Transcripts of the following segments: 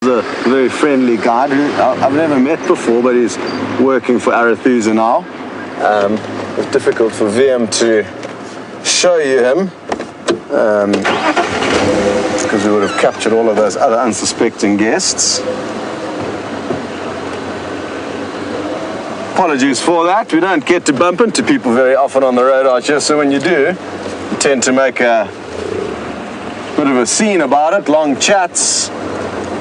the very friendly guide who I've never met before, but he's working for Arathusa now. It's difficult for VM to show you him because we would have captured all of those other unsuspecting guests. Apologies for that. We don't get to bump into people very often on the road out here, so when you do, you tend to make a bit of a scene about it, long chats.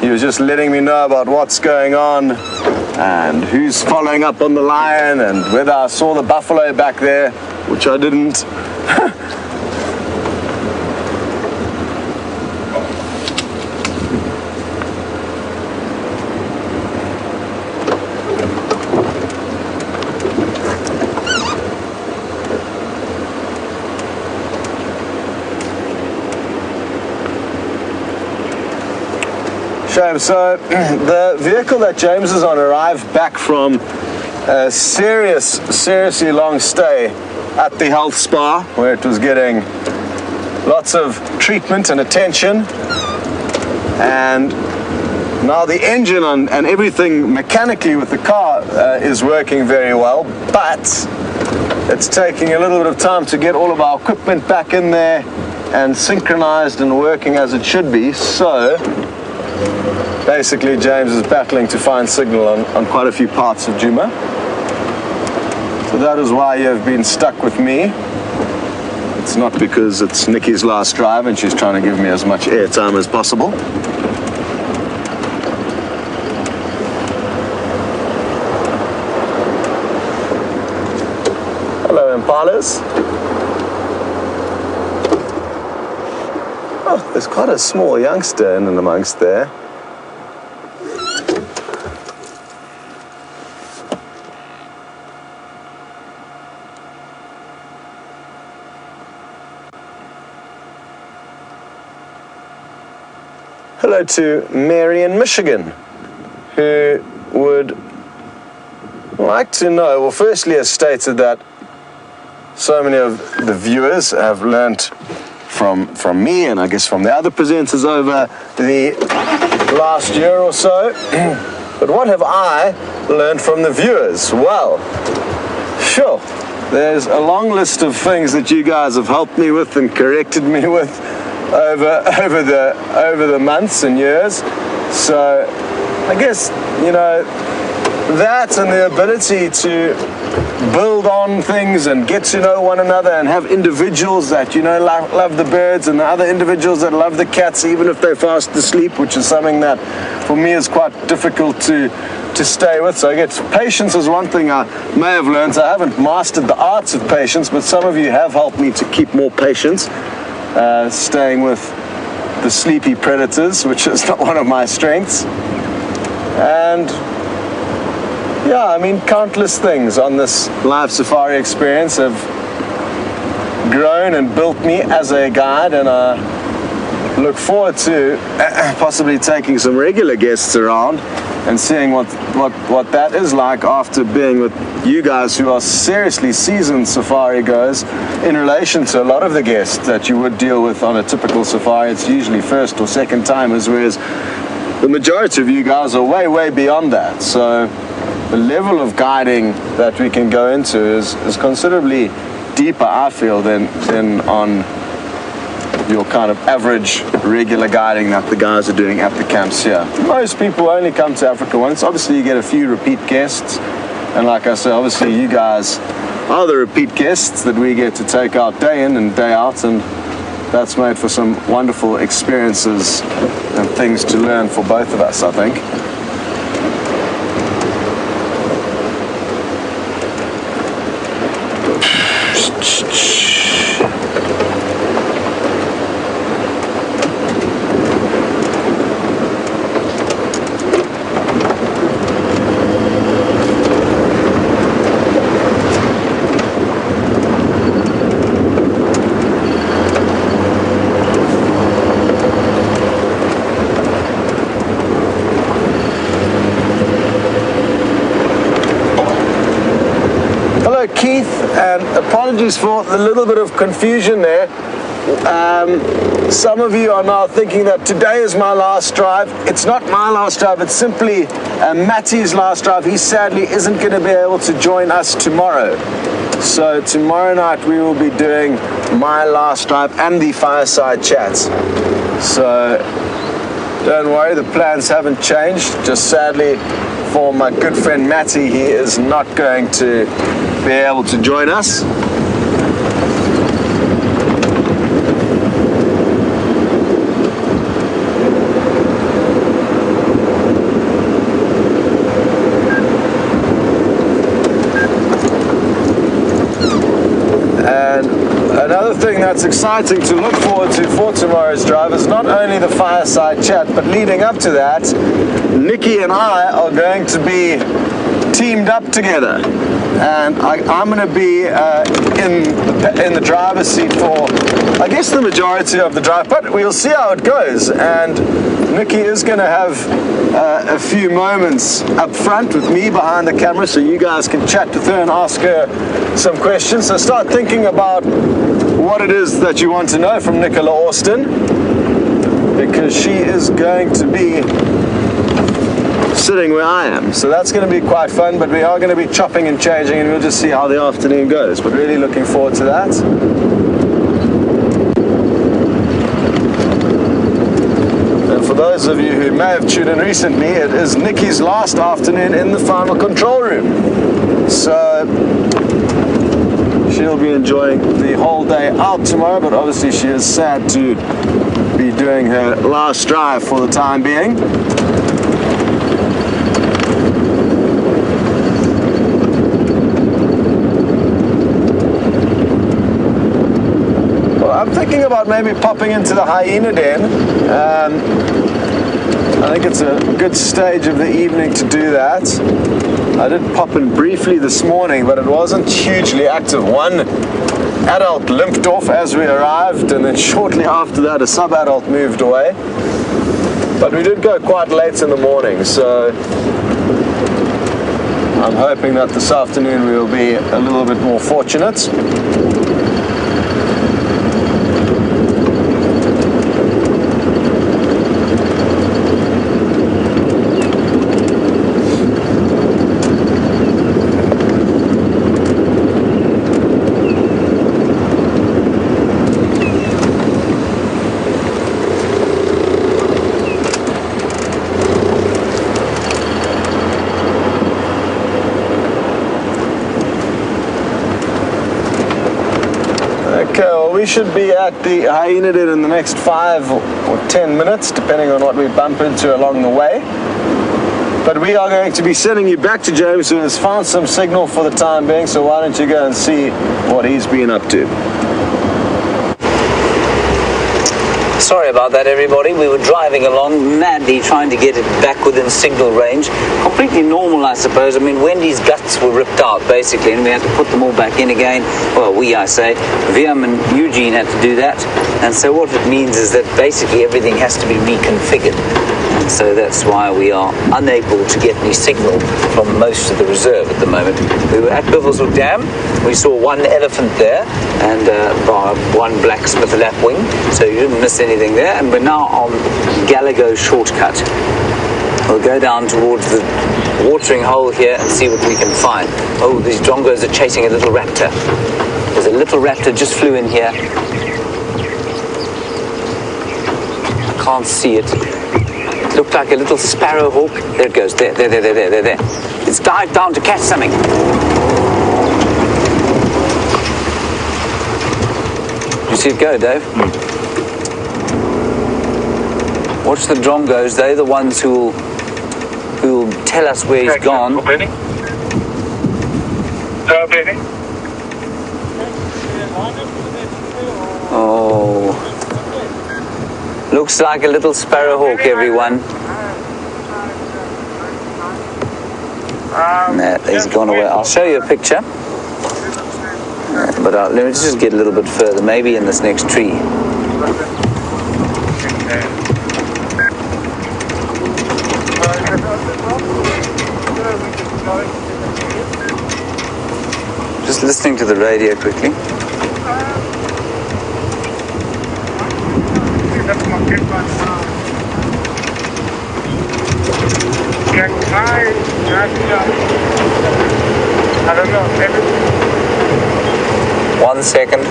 He was just letting me know about what's going on and who's following up on the lion and whether I saw the buffalo back there, which I didn't. So the vehicle that James is on arrived back from a seriously long stay at the health spa, where it was getting lots of treatment and attention, and now the engine and everything mechanically with the car is working very well, but it's taking a little bit of time to get all of our equipment back in there and synchronized and working as it should be. So basically, James is battling to find signal on quite a few parts of Djuma. So that is why you have been stuck with me. It's not because it's Nikki's last drive and she's trying to give me as much airtime as possible. Hello, Impalas. Oh, there's quite a small youngster in and amongst there. Hello to Mary in Michigan, who would like to know, well, firstly has stated that so many of the viewers have learnt from me and I guess from the other presenters over the last year or so. But what have I learned from the viewers? Well, sure, there's a long list of things that you guys have helped me with and corrected me with over the months and years. So I guess, you know, that and the ability to build on things and get to know one another and have individuals that, you know, love the birds and the other individuals that love the cats, even if they're fast asleep, which is something that for me is quite difficult to stay with. So I guess patience is one thing I may have learned. I haven't mastered the arts of patience, but some of you have helped me to keep more patience, staying with the sleepy predators, which is not one of my strengths. And yeah, I mean, countless things on this live safari experience have grown and built me as a guide, and I look forward to possibly taking some regular guests around and seeing what that is like after being with you guys who are seriously seasoned safari goers in relation to a lot of the guests that you would deal with on a typical safari. It's usually first or second timers, whereas the majority of you guys are way beyond that. So the level of guiding that we can go into is considerably deeper, I feel, than on your kind of average regular guiding that the guys are doing at the camps here. Most people only come to Africa once. Obviously you get a few repeat guests, and like I said, obviously you guys are the repeat guests that we get to take out day in and day out, and that's made for some wonderful experiences and things to learn for both of us, I think. Keith, and apologies for the little bit of confusion there. some of you are now thinking that today is my last drive. It's not my last drive, it's simply Matty's last drive. He sadly isn't going to be able to join us tomorrow. So tomorrow night we will be doing my last drive and the fireside chats. So don't worry, the plans haven't changed. Just sadly for my good friend Matty, he is not going to be able to join us. Another thing that's exciting to look forward to for tomorrow's drive is not only the fireside chat, but leading up to that, Nikki and I are going to be teamed up together. And I'm going to be in the driver's seat for, I guess, the majority of the drive, but we'll see how it goes. And Nikki is going to have a few moments up front with me behind the camera, so you guys can chat with her and ask her some questions. So start thinking about what it is that you want to know from Nicola Austin, because she is going to be sitting where I am. So that's going to be quite fun, but we are going to be chopping and changing, and we'll just see how the afternoon goes. But really looking forward to that. And for those of you who may have tuned in recently, it is Nikki's last afternoon in the final control room. So she'll be enjoying the whole day out tomorrow, but obviously she is sad to be doing her last drive for the time being. Well, I'm thinking about maybe popping into the Hyena den. I think it's a good stage of the evening to do that. I did pop in briefly this morning, but it wasn't hugely active. One adult limped off as we arrived, and then shortly after that a sub-adult moved away. But we did go quite late in the morning, so I'm hoping that this afternoon we will be a little bit more fortunate. We should be at the Hyena den in the next 5 or 10 minutes, depending on what we bump into along the way. But we are going to be sending you back to James, who has found some signal for the time being, so why don't you go and see what he's been up to. Sorry about that, everybody. We were driving along madly trying to get it back within signal range. Completely normal, I suppose. I mean, Wendy's guts were ripped out, basically, and we had to put them all back in again. Well, I say. Viam and Eugene had to do that. And so what it means is that basically everything has to be reconfigured. And so that's why we are unable to get any signal from most of the reserve at the moment. We were at Bivelshoek Dam. We saw one elephant there and one blacksmith lapwing, so you didn't miss anything there. And we're now on Gallagher shortcut. We'll go down towards the watering hole here and see what we can find. Oh, these drongos are chasing a little raptor. There's a little raptor just flew in here. I can't see it. It looked like a little sparrowhawk. There it goes. There. It's dived down to catch something. You see it go, Dave? Watch the drongos. They're the ones who will tell us where he's gone. Oh, looks like a little sparrowhawk, everyone. Nah, he's gone away. I'll show you a picture. But let me just get a little bit further, maybe in this next tree. Just listening to the radio quickly. I don't know. 1 second.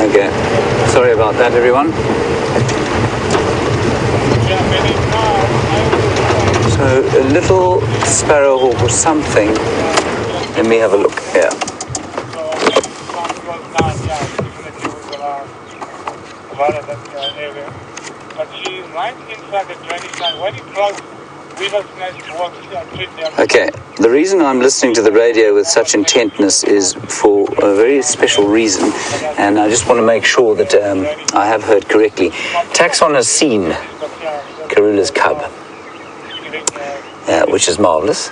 Okay. Sorry about that, everyone. So a little sparrowhawk or something. Let me have a look here. But she's right inside the drainage line, very close. Okay, the reason I'm listening to the radio with such intentness is for a very special reason, and I just want to make sure that I have heard correctly. Taxon has seen Karula's cub, which is marvelous.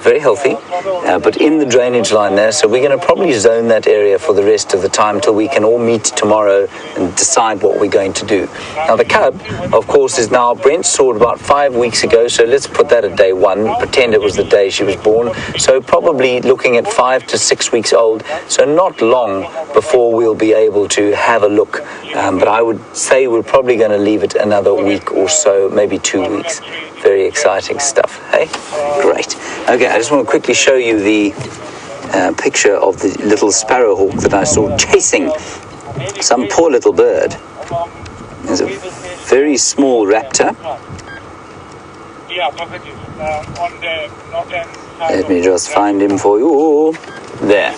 Very healthy, but in the drainage line there, so we're going to probably zone that area for the rest of the time till we can all meet tomorrow and decide what we're going to do. Now the cub, of course, is now, Brent saw it about 5 weeks ago, so let's put that at day 1, pretend it was the day she was born, so probably looking at 5 to 6 weeks old, so not long before we'll be able to have a look, but I would say we're probably going to leave it another week or so, maybe 2 weeks. Very exciting stuff, hey? Great. Okay, I just want to quickly show you the picture of the little sparrowhawk that I saw chasing some poor little bird. There's a very small raptor. Let me just find him for you. There,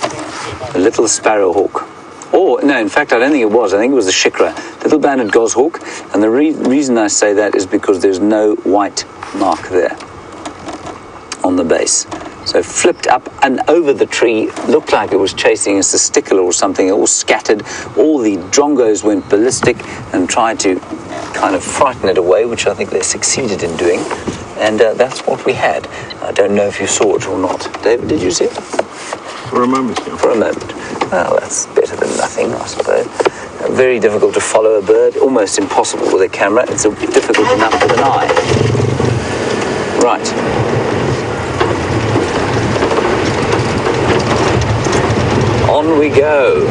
a little sparrowhawk. Oh, no, in fact, I don't think it was. I think it was the shikra, little banded goshawk. And the reason I say that is because there's no white mark there on the base. So flipped up and over the tree, looked like it was chasing a testicle or something, all scattered. All the drongos went ballistic and tried to kind of frighten it away, which I think they succeeded in doing. And that's what we had. I don't know if you saw it or not. David, did you see it? For a moment, yeah. For a moment. Well, that's better than nothing, I suppose. Very difficult to follow a bird, almost impossible with a camera. It's difficult enough with an eye. Right. On we go.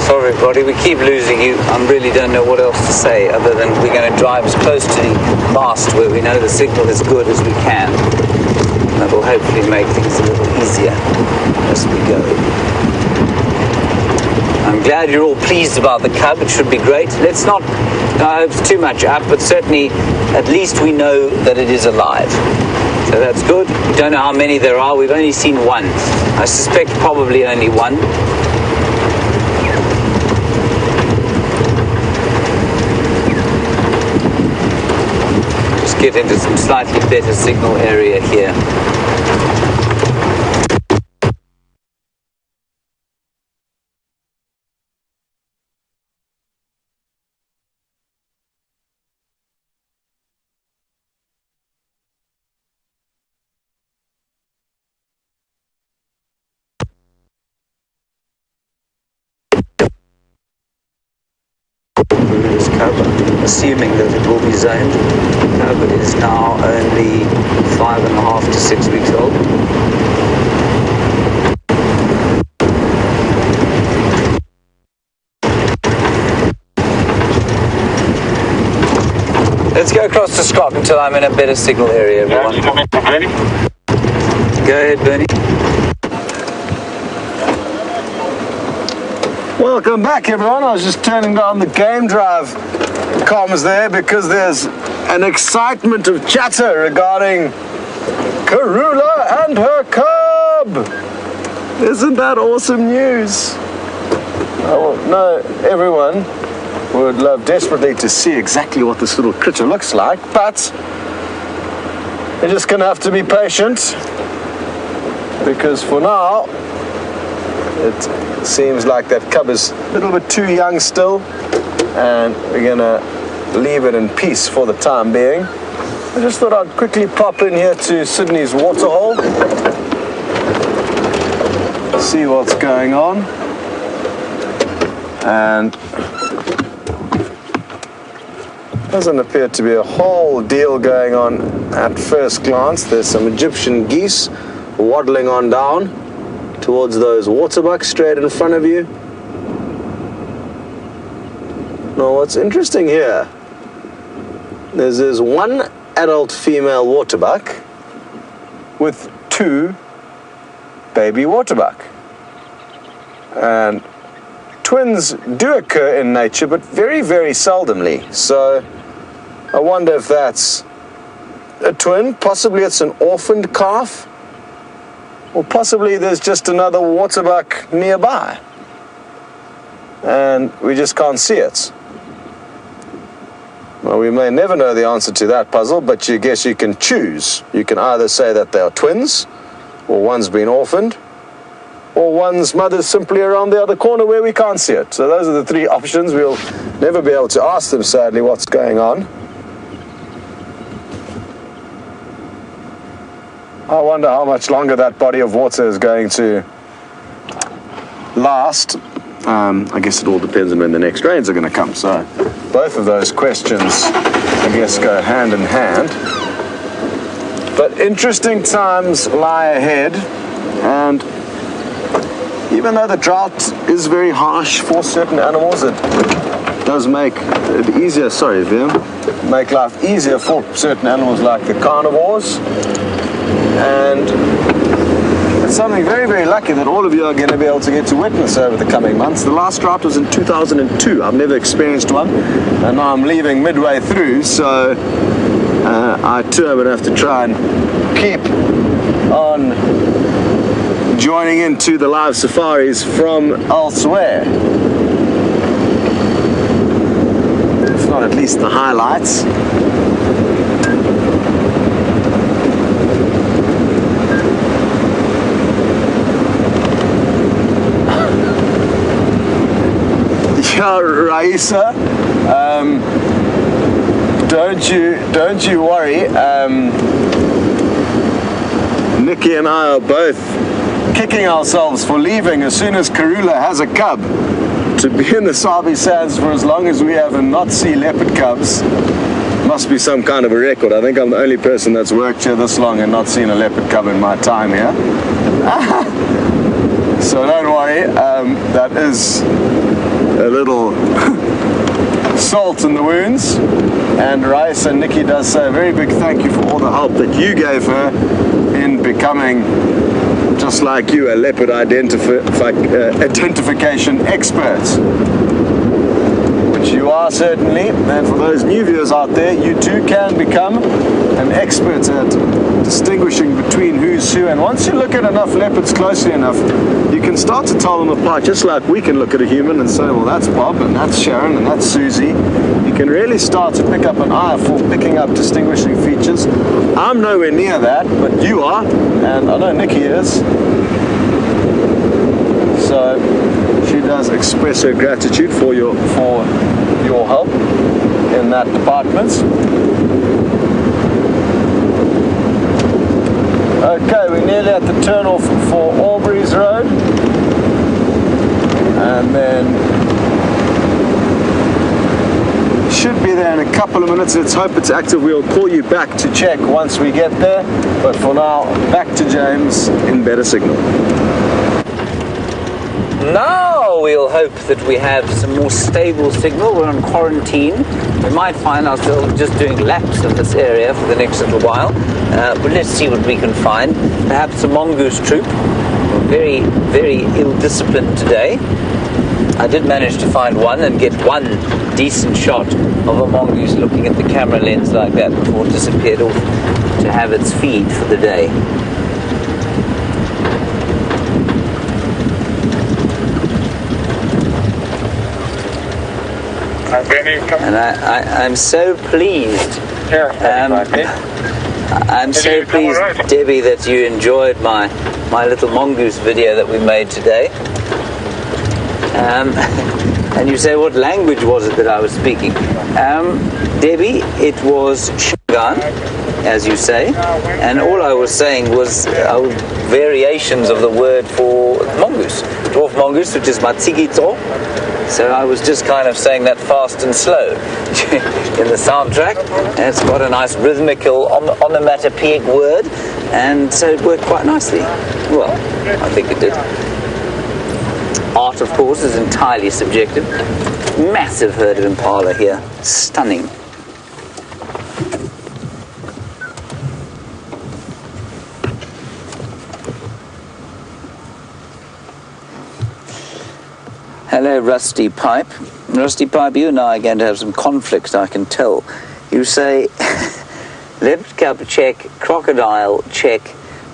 Sorry everybody, we keep losing you. I really don't know what else to say other than we're going to drive as close to the mast where we know the signal is good as we can. That will hopefully make things a little easier as we go. I'm glad you're all pleased about the cub. It should be great. Let's not hope too much up, but certainly at least we know that it is alive. So that's good. We don't know how many there are. We've only seen one. I suspect probably only one. Just get into some slightly better signal area here. Assuming that it will be zoned, but it is now only 5.5 to 6 weeks old. Let's go across to Scott until I'm in a better signal area, everyone. Go ahead, Bernie. Welcome back, everyone. I was just turning down the game drive comms there because there's an excitement of chatter regarding Karula and her cub. Isn't that awesome news? Oh, no, everyone would love desperately to see exactly what this little critter looks like, but You're just going to have to be patient, because for now it seems like that cub is a little bit too young still, and we're going to leave it in peace for the time being. I just thought I'd quickly pop in here to Sydney's waterhole, see what's going on, and doesn't appear to be a whole deal going on at first glance. There's some Egyptian geese waddling on down towards those waterbucks straight in front of you. Now what's interesting here, there's this one adult female waterbuck with 2 baby waterbuck. And twins do occur in nature, but very, very seldomly. So I wonder if that's a twin, possibly it's an orphaned calf, or possibly there's just another waterbuck nearby and we just can't see it. Well, we may never know the answer to that puzzle, but you guess you can choose. You can either say that they are twins, or one's been orphaned, or one's mother's simply around the other corner where we can't see it. So those are the 3 options. We'll never be able to ask them, sadly, what's going on. I wonder how much longer that body of water is going to last. I guess it all depends on when the next rains are going to come. So both of those questions, I guess, go hand in hand. But interesting times lie ahead, and even though the drought is very harsh for certain animals, it does make it easier, make life easier for certain animals like the carnivores. And it's something very, very lucky that all of you are going to be able to get to witness over the coming months. The last drought was in 2002. I've never experienced one, and now I'm leaving midway through, so I too am going to have to try and keep on joining into the live safaris from elsewhere. If not at least the highlights. Yeah, Raisa, don't you worry. Nikki and I are both kicking ourselves for leaving as soon as Karula has a cub. To be in the Sabi Sands for as long as we have and not see leopard cubs must be some kind of a record. I think I'm the only person that's worked here this long and not seen a leopard cub in my time here. So don't worry, that is a little salt in the wounds. And Rice and Nikki does say a very big thank you for all the help that you gave her in becoming, just like you, a leopard identification expert, which you are certainly. And for those new viewers out there, you too can become an expert at distinguishing between who's who. And once you look at enough leopards closely enough, you can start to tell them apart, just like we can look at a human and say, well, that's Bob, and that's Sharon, and that's Susie. You can really start to pick up an eye for picking up distinguishing features. I'm nowhere near that, but you are, and I know Nikki is. So she does express her gratitude for your help in that department. Okay, we're nearly at the turn-off for Albury's Road, and then should be there in a couple of minutes. Let's hope it's active. We'll call you back to check once we get there, but for now, back to James in better signal. Now we'll hope that we have some more stable signal. We're on quarantine. We might find ourselves just doing laps of this area for the next little while. But let's see what we can find. Perhaps a mongoose troop. Very, very ill-disciplined today. I did manage to find one and get one decent shot of a mongoose looking at the camera lens like that before it disappeared off to have its feed for the day. Benny, come. And I'm so pleased. Here, I'm so pleased, Debbie, that you enjoyed my little mongoose video that we made today. And you say, what language was it that I was speaking? Debbie, it was Shingan, as you say, and all I was saying was variations of the word for mongoose. Dwarf mongoose, which is matsigito. So I was just kind of saying that fast and slow in the soundtrack, and it's got a nice rhythmical onomatopoeic word, and so it worked quite nicely. Well, I think it did. Art, of course, is entirely subjective. Massive herd of impala here. Stunning. Hello, Rusty Pipe. Rusty Pipe, you and I are going to have some conflict, I can tell. You say, leopard cub check, crocodile check,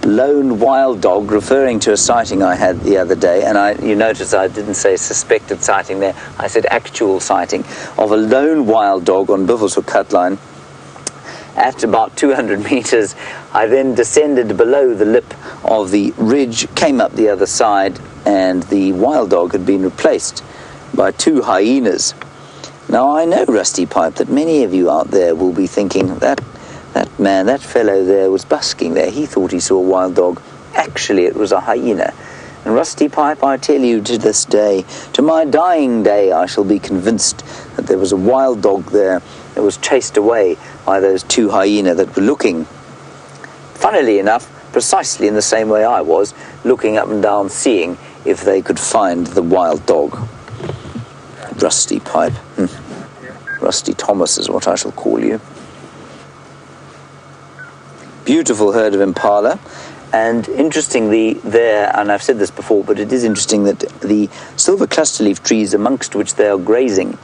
lone wild dog, referring to a sighting I had the other day, and you notice I didn't say suspected sighting there, I said actual sighting of a lone wild dog on Buffelshoek cut line at about 200 meters. I then descended below the lip of the ridge, came up the other side, and the wild dog had been replaced by 2 hyenas. Now I know, Rusty Pipe, that many of you out there will be thinking that fellow there was busking there. He thought he saw a wild dog. Actually, it was a hyena. And Rusty Pipe, I tell you, to this day, to my dying day, I shall be convinced that there was a wild dog there that was chased away by those 2 hyena that were looking, funnily enough, precisely in the same way I was, looking up and down, seeing if they could find the wild dog. Rusty Pipe. Rusty Thomas is what I shall call you. Beautiful herd of impala, and interestingly there, and I've said this before, but it is interesting that the silver clusterleaf trees amongst which they are grazing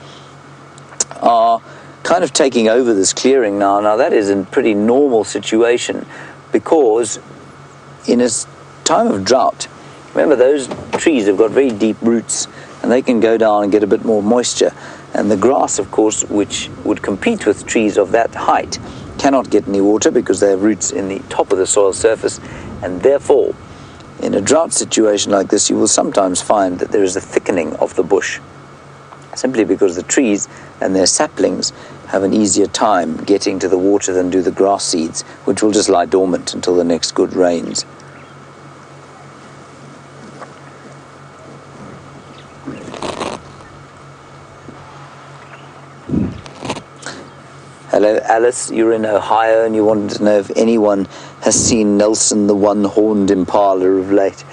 are kind of taking over this clearing now. Now that is a pretty normal situation, because in a time of drought, remember those trees have got very deep roots and they can go down and get a bit more moisture, and the grass, of course, which would compete with trees of that height, cannot get any water because they have roots in the top of the soil surface, and therefore in a drought situation like this you will sometimes find that there is a thickening of the bush, simply because the trees and their saplings have an easier time getting to the water than do the grass seeds, which will just lie dormant until the next good rains. Hello, Alice, you're in Ohio and you wanted to know if anyone has seen Nelson, the one-horned impala of late.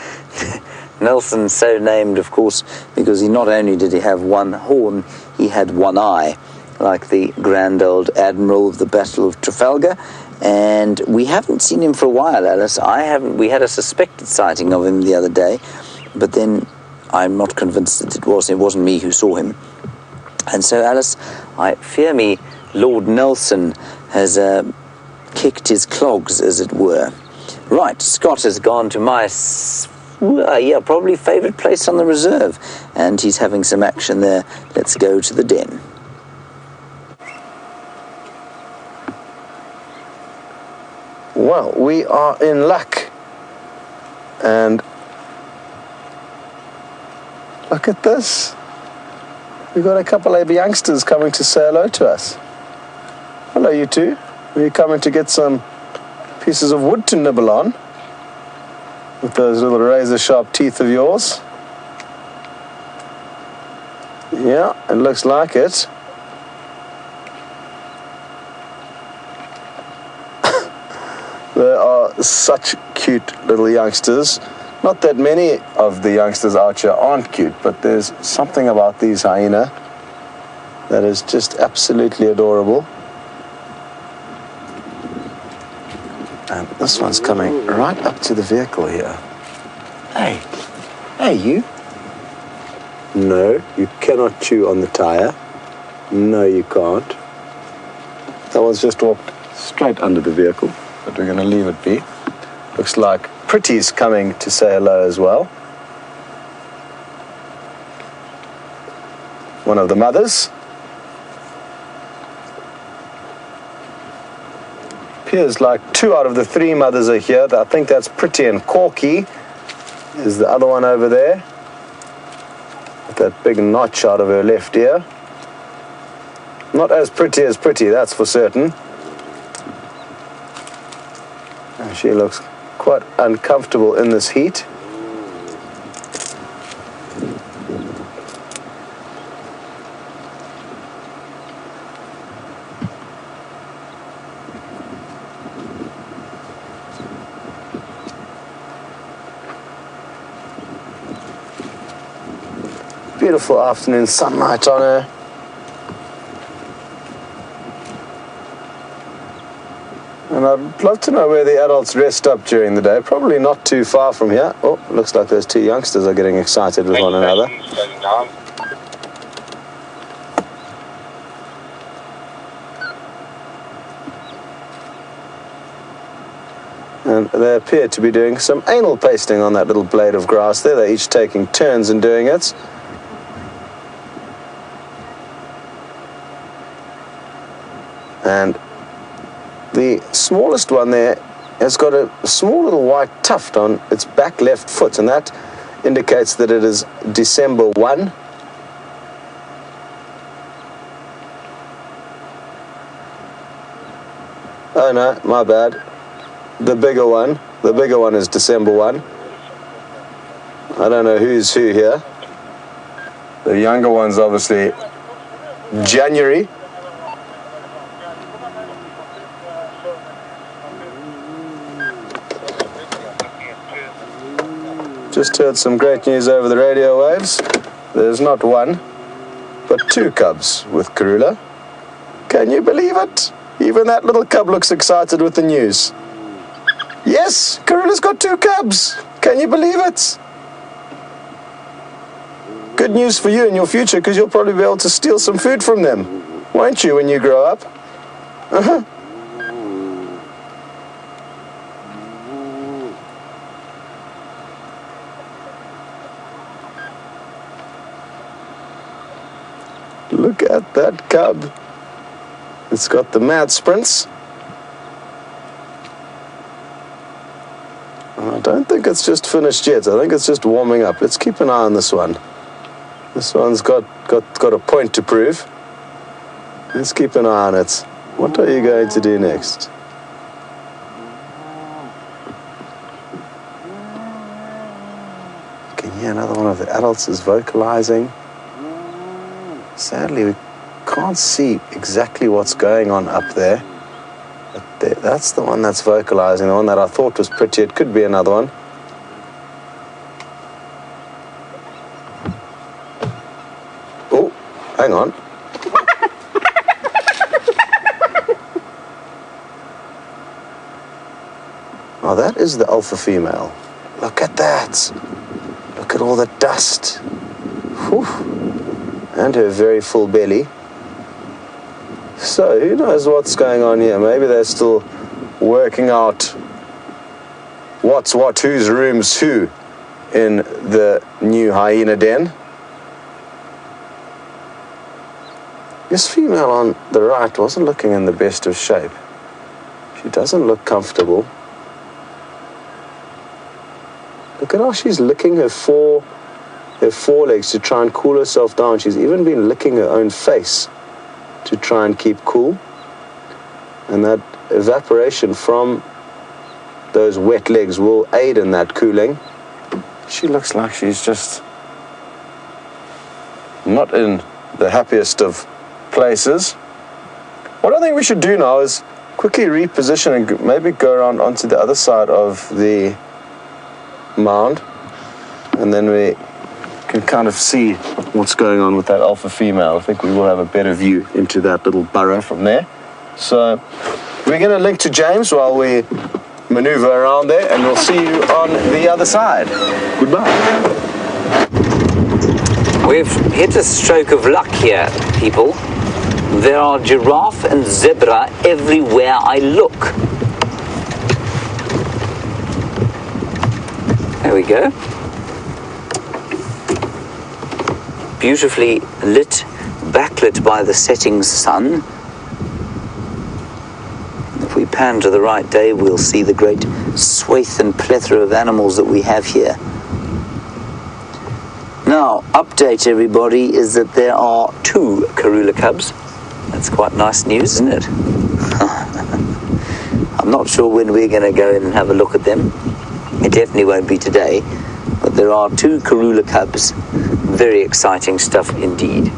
Nelson, so named, of course, because he not only did he have one horn, he had one eye, like the grand old admiral of the Battle of Trafalgar, and we haven't seen him for a while, Alice. We had a suspected sighting of him the other day, but then I'm not convinced that it wasn't me who saw him. And so, Alice, I fear me Lord Nelson has kicked his clogs, as it were. Right, Scott has gone to my, probably favourite place on the reserve, and he's having some action there. Let's go to the den. Well, we are in luck, and look at this. We've got a couple of youngsters coming to say hello to us. Hello, you two. Are you coming to get some pieces of wood to nibble on with those little razor-sharp teeth of yours? Yeah, it looks like it. They are such cute little youngsters. Not that many of the youngsters out here aren't cute, but there's something about these hyena that is just absolutely adorable. And this one's coming right up to the vehicle here. Hey you. No, you cannot chew on the tire. No, you can't. That one's just walked straight under the vehicle, but we're going to leave it be. Looks like Pretty's coming to say hello as well. One of the mothers. appears like 2 out of the 3 mothers are here. I think that's Pretty and Corky. Is the other one over there. With that big notch out of her left ear. Not as pretty as Pretty, that's for certain. And she looks quite uncomfortable in this heat. Beautiful afternoon sunlight on her. And I'd love to know where the adults rest up during the day. Probably not too far from here. Oh, looks like those 2 youngsters are getting excited with one another. And they appear to be doing some anal pasting on that little blade of grass there. They're each taking turns in doing it. And the smallest one there has got a small little white tuft on its back left foot, and that indicates that it is December 1. Oh no, my bad. The bigger one is December 1. I don't know who's who here. The younger one's obviously January. Just heard some great news over the radio waves. There's not 1, but 2 cubs with Karula. Can you believe it? Even that little cub looks excited with the news. Yes, Karula's got 2 cubs. Can you believe it? Good news for you in your future, because you'll probably be able to steal some food from them, won't you, when you grow up? Uh-huh. Look at that cub. It's got the mad sprints. I don't think it's just finished yet. I think it's just warming up. Let's keep an eye on this one. This one's got a point to prove. Let's keep an eye on it. What are you going to do next? Can you hear another one of the adults is vocalizing? Sadly, we can't see exactly what's going on up there. But that's the one that's vocalizing, the one that I thought was pretty. It could be another one. Oh, hang on. Oh, that is the alpha female. Look at that. Look at all the dust. Whew. And her very full belly. So, who knows what's going on here? Maybe they're still working out what's what, whose room's who in the new hyena den. This female on the right wasn't looking in the best of shape. She doesn't look comfortable. Look at how she's licking her forelegs to try and cool herself down. She's even been licking her own face to try and keep cool. And that evaporation from those wet legs will aid in that cooling. She looks like she's just not in the happiest of places. What I think we should do now is quickly reposition and maybe go around onto the other side of the mound, and then we can kind of see what's going on with that alpha female. I think we will have a better view into that little burrow from there. So we're going to link to James while we maneuver around there, and we'll see you on the other side. Goodbye. We've hit a stroke of luck here, people. There are giraffe and zebra everywhere I look. There we go. Beautifully lit, backlit by the setting sun. If we pan to the right, Dave, we'll see the great swathe and plethora of animals that we have here. Now, update everybody is that there are 2 Karula cubs. That's quite nice news, isn't it? I'm not sure when we're going to go in and have a look at them. It definitely won't be today, but there are 2 Karula cubs. Very exciting stuff indeed.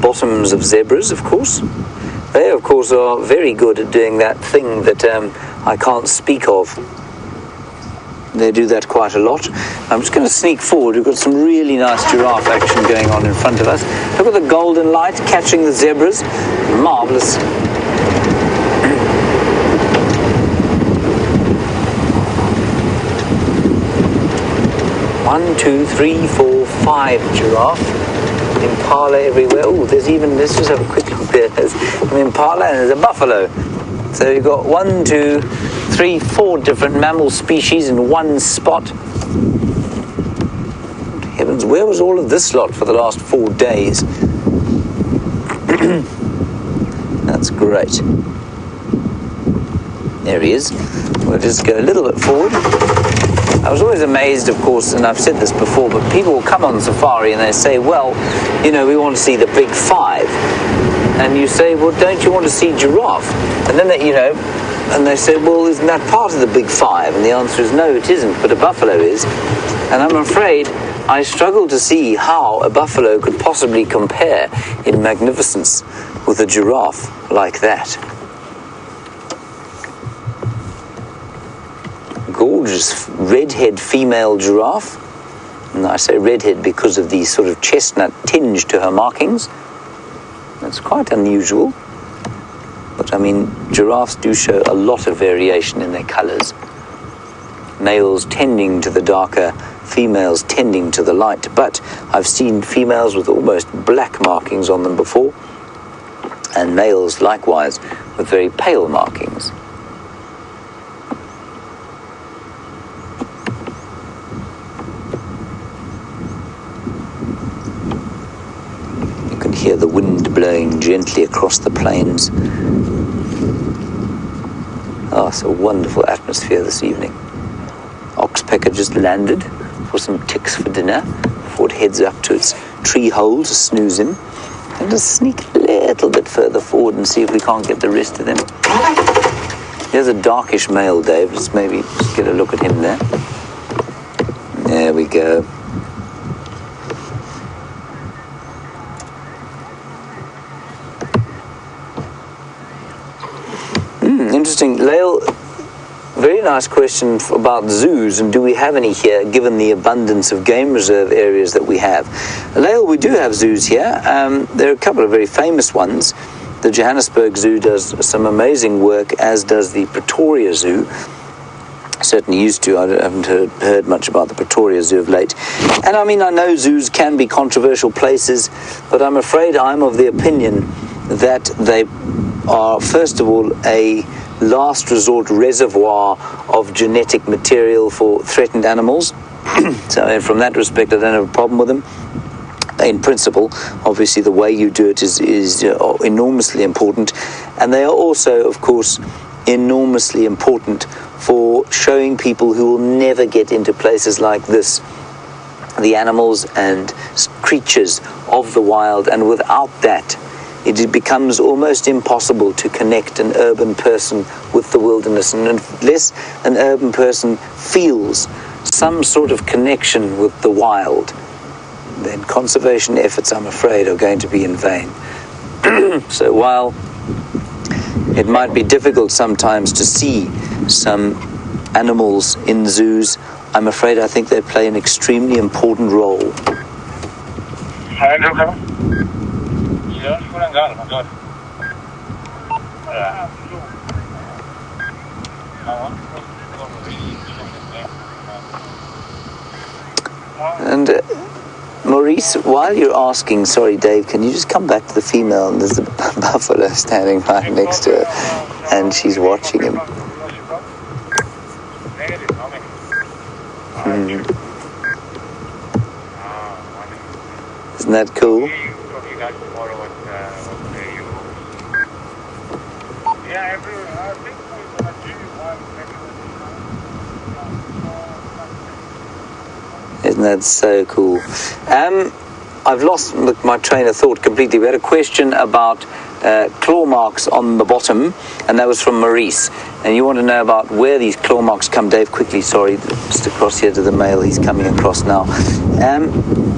Bottoms of zebras, of course. They, of course, are very good at doing that thing that I can't speak of. They do that quite a lot. I'm just going to sneak forward. We've got some really nice giraffe action going on in front of us. Look at the golden light catching the zebras. Marvellous. One, two, three, four, 5 giraffe. Impala everywhere. Oh, there's even, let's just have a quick look there. There's an impala and there's a buffalo. So you've got 1, 2, 3, 4 different mammal species in one spot. Heavens, where was all of this lot for the last 4 days? That's great. There he is. We'll just go a little bit forward. I was always amazed, of course, and I've said this before, but people will come on safari and they say, well, you know, we want to see the big 5. And you say, well, don't you want to see giraffe? And then they, you know, and they say, well, isn't that part of the big 5? And the answer is no, it isn't, but a buffalo is. And I'm afraid I struggle to see how a buffalo could possibly compare in magnificence with a giraffe like that. Gorgeous redhead female giraffe. And I say redhead because of the sort of chestnut tinge to her markings. That's quite unusual. But I mean, giraffes do show a lot of variation in their colors. Males tending to the darker, females tending to the light. But I've seen females with almost black markings on them before. And males likewise with very pale markings. Hear the wind blowing gently across the plains. Oh, it's a wonderful atmosphere this evening. Oxpecker just landed for some ticks for dinner before it heads up to its tree hole to snooze in. And just sneak a little bit further forward and see if we can't get the rest of them. There's a darkish male, Dave. Let's maybe just get a look at him there. There we go. Interesting. Lael, very nice question about zoos, and do we have any here, given the abundance of game reserve areas that we have? Lael, we do have zoos here. There are a couple of very famous ones. The Johannesburg Zoo does some amazing work, as does the Pretoria Zoo. Certainly used to. I haven't heard much about the Pretoria Zoo of late. And I mean, I know zoos can be controversial places, but I'm afraid I'm of the opinion that they are, first of all, a last resort reservoir of genetic material for threatened animals. So from that respect, I don't have a problem with them. In principle, obviously the way you do it is enormously important. And they are also, of course, enormously important for showing people who will never get into places like this the animals and creatures of the wild, and without that it becomes almost impossible to connect an urban person with the wilderness. And unless an urban person feels some sort of connection with the wild, then conservation efforts, I'm afraid, are going to be in vain. So while it might be difficult sometimes to see some animals in zoos, I'm afraid I think they play an extremely important role. And Maurice, while you're asking, sorry Dave, can you just come back to the female? And there's a buffalo standing right next to her, and she's watching him. Isn't that cool? Probably that tomorrow what you. Yeah, I think we're gonna do one. Isn't that so cool? I've lost my train of thought completely. We had a question about claw marks on the bottom, and that was from Maurice. And you want to know about where these claw marks come. Dave, quickly, sorry, just across here to the mail. He's coming across now.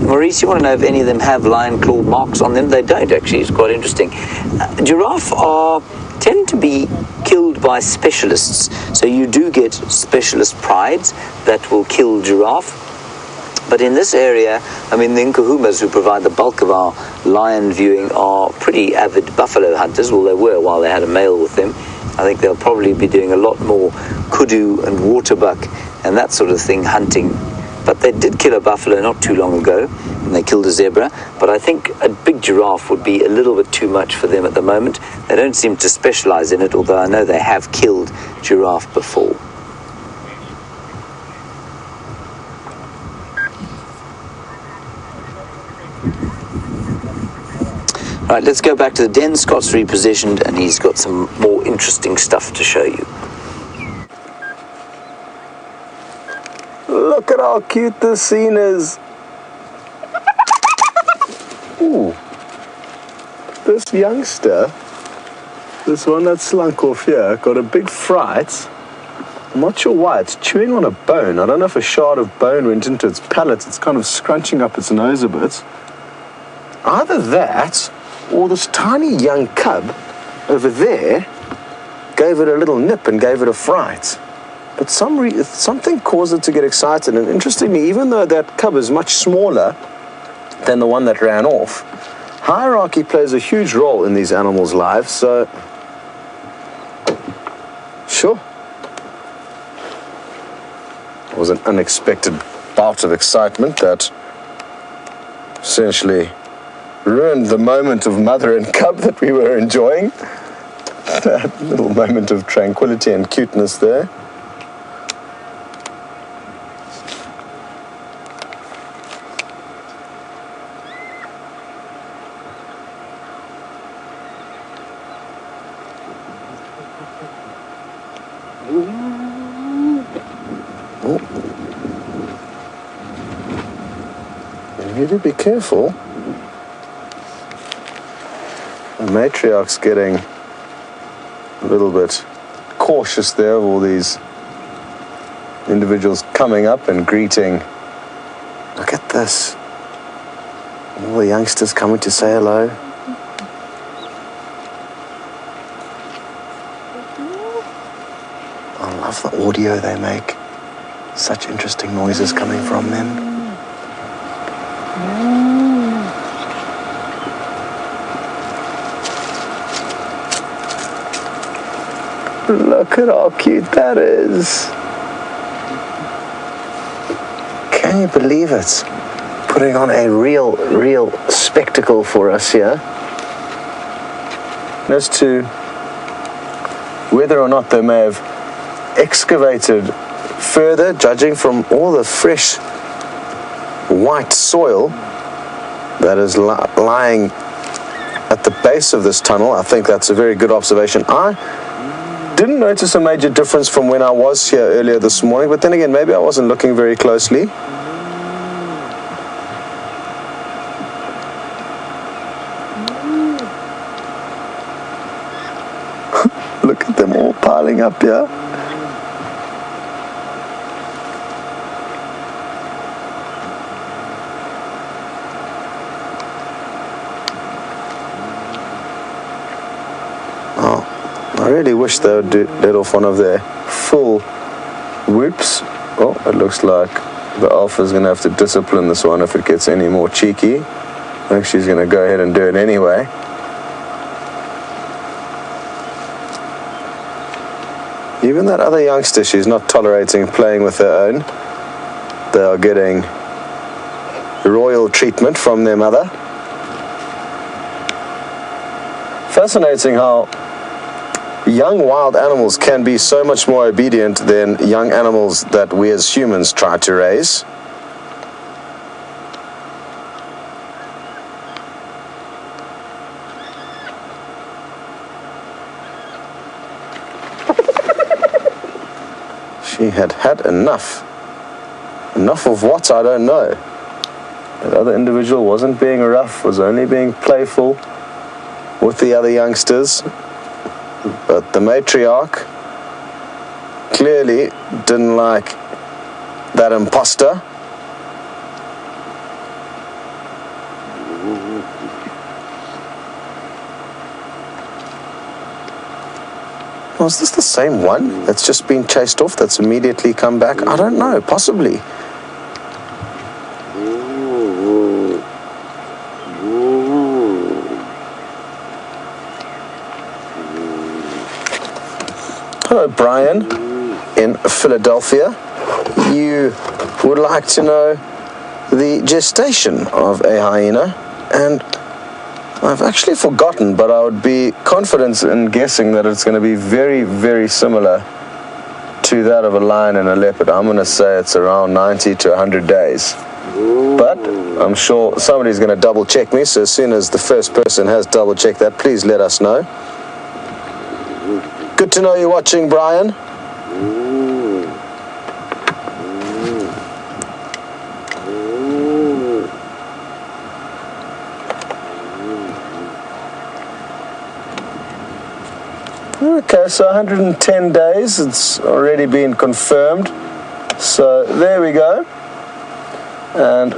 Maurice, you want to know if any of them have lion claw marks on them? They don't, actually. It's quite interesting. Giraffe tend to be killed by specialists. So you do get specialist prides that will kill giraffe. But in this area, I mean, the Nkuhumas, who provide the bulk of our lion viewing, are pretty avid buffalo hunters. Well, they were while they had a male with them. I think they'll probably be doing a lot more kudu and waterbuck and that sort of thing hunting. But they did kill a buffalo not too long ago, and they killed a zebra. But I think a big giraffe would be a little bit too much for them at the moment. They don't seem to specialize in it, although I know they have killed giraffe before. Right, let's go back to the den. Scott's repositioned, and he's got some more interesting stuff to show you. Look at how cute this scene is. Ooh. This youngster, this one that slunk off here, got a big fright. I'm not sure why. It's chewing on a bone. I don't know if a shard of bone went into its palate. It's kind of scrunching up its nose a bit. Either that, or this tiny young cub over there gave it a little nip and gave it a fright. But something caused it to get excited. And interestingly, even though that cub is much smaller than the one that ran off, hierarchy plays a huge role in these animals' lives. So, sure. It was an unexpected bout of excitement that essentially ruined the moment of mother and cub that we were enjoying. That little moment of tranquility and cuteness there. Oh. You need to be careful. The matriarch's getting a little bit cautious there of all these individuals coming up and greeting. Look at this. All the youngsters coming to say hello. I love the audio they make. Such interesting noises coming from them. Look at how cute that is. Can you believe it? Putting on a real spectacle for us here. As to whether or not they may have excavated further, judging from all the fresh white soil that is lying at the base of this tunnel, I think that's a very good observation. I didn't notice a major difference from when I was here earlier this morning, but then again, maybe I wasn't looking very closely. Look at them all piling up here. I really wish they would let off one of their full whoops. Oh, it looks like the alpha is going to have to discipline this one if it gets any more cheeky. I think she's going to go ahead and do it anyway. Even that other youngster, she's not tolerating playing with her own. They are getting royal treatment from their mother. Fascinating how young wild animals can be so much more obedient than young animals that we as humans try to raise. She had had enough. Enough of what? I don't know. That other individual wasn't being rough, was only being playful with the other youngsters. But the matriarch clearly didn't like that imposter. Was this the same one that's just been chased off, that's immediately come back? I don't know, possibly. Hello, Brian, in Philadelphia. You would like to know the gestation of a hyena, and I've actually forgotten, but I would be confident in guessing that it's going to be very, very similar to that of a lion and a leopard. I'm going to say it's around 90 to 100 days. But I'm sure somebody's going to double check me, so as soon as the first person has double checked that, please let us know. Good to know you're watching, Brian. Okay, so 110 days, it's already been confirmed. So there we go. And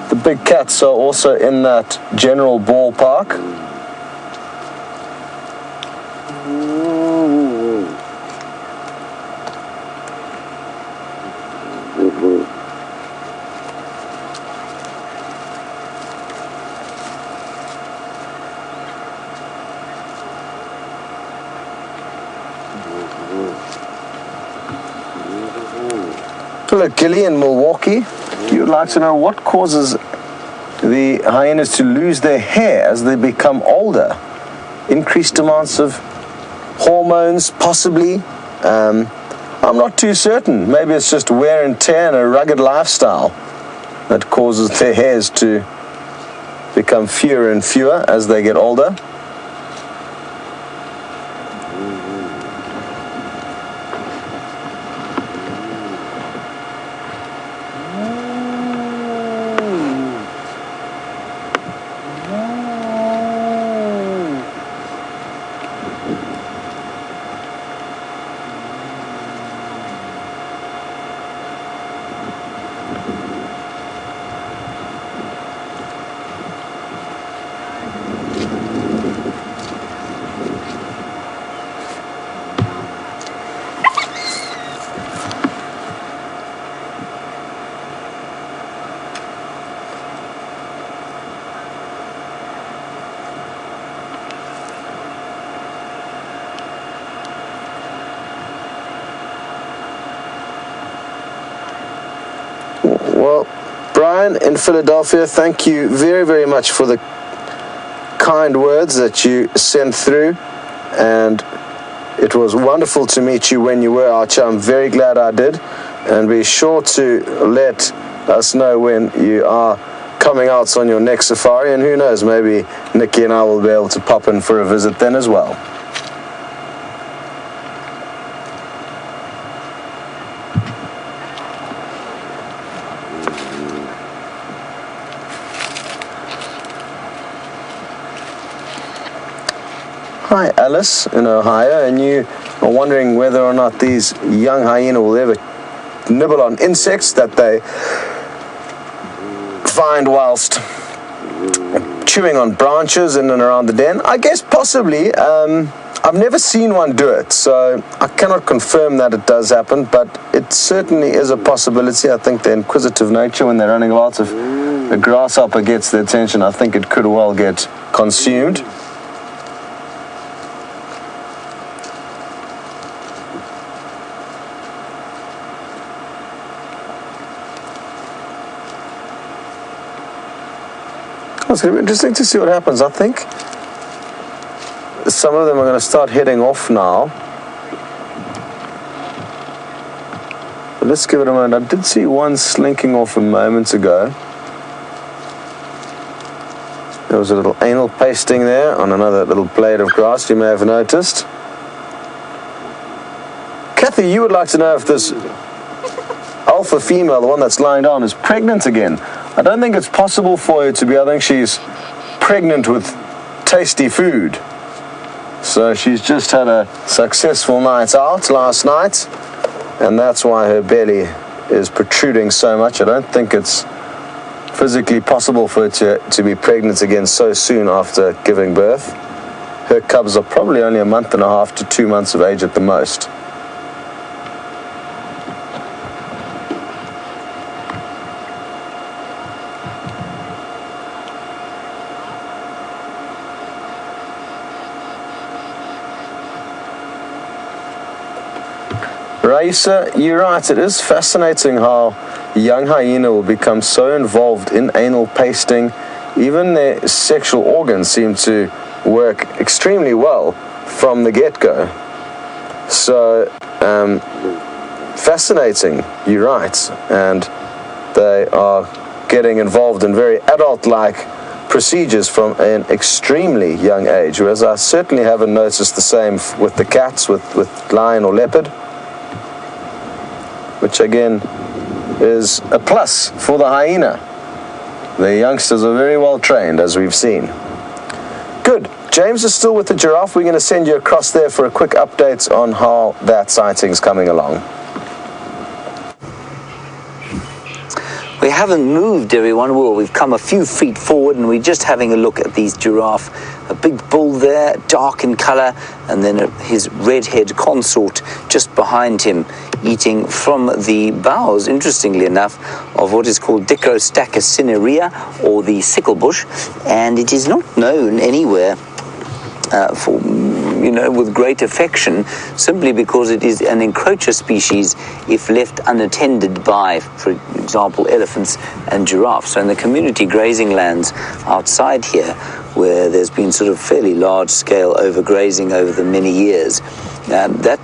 the big cats are also in that general ballpark. Hello, Gilly in Milwaukee. You'd like to know what causes the hyenas to lose their hair as they become older? Increased amounts of hormones, possibly. I'm not too certain. Maybe it's just wear and tear and a rugged lifestyle that causes their hairs to become fewer and fewer as they get older. Well, Brian in Philadelphia, thank you very, very much for the kind words that you sent through, and it was wonderful to meet you when you were Archer. I'm very glad I did, and be sure to let us know when you are coming out on your next safari, and who knows, maybe Nikki and I will be able to pop in for a visit then as well. Hi, Alice in Ohio, and you are wondering whether or not these young hyena will ever nibble on insects that they find whilst chewing on branches in and around the den. I guess possibly. I've never seen one do it, so I cannot confirm that it does happen, but it certainly is a possibility. I think the inquisitive nature, when they're running about, if a grasshopper gets their attention, I think it could well get consumed. It's going to be interesting to see what happens. I think some of them are going to start heading off now. But let's give it a moment. I did see one slinking off a moment ago. There was a little anal pasting there on another little blade of grass, you may have noticed. Kathy, you would like to know if this alpha female, the one that's lying down, is pregnant again. I don't think it's possible for her to be. I think she's pregnant with tasty food. So she's just had a successful night out last night, and that's why her belly is protruding so much. I don't think it's physically possible for her to be pregnant again so soon after giving birth. Her cubs are probably only 1.5 months to 2 months of age at the most. Raisa, you're right. It is fascinating how young hyena will become so involved in anal pasting. Even their sexual organs seem to work extremely well from the get-go. So, fascinating, you're right. And they are getting involved in very adult-like procedures from an extremely young age, whereas I certainly haven't noticed the same with the cats, with lion or leopard, which again is a plus for the hyena. The youngsters are very well trained, as we've seen. Good. James is still with the giraffe. We're going to send you across there for a quick update on how that sighting's coming along. We haven't moved, everyone. Well, we've come a few feet forward, and we're just having a look at these giraffe. A big bull there, dark in colour, and then his red-haired consort just behind him, eating from the boughs, interestingly enough, of what is called Dicrostachys cinerea, or the sickle bush, and it is not known anywhere for, with great affection, simply because it is an encroacher species if left unattended by, for example, elephants and giraffes. So in the community grazing lands outside here, where there's been sort of fairly large-scale overgrazing over the many years, that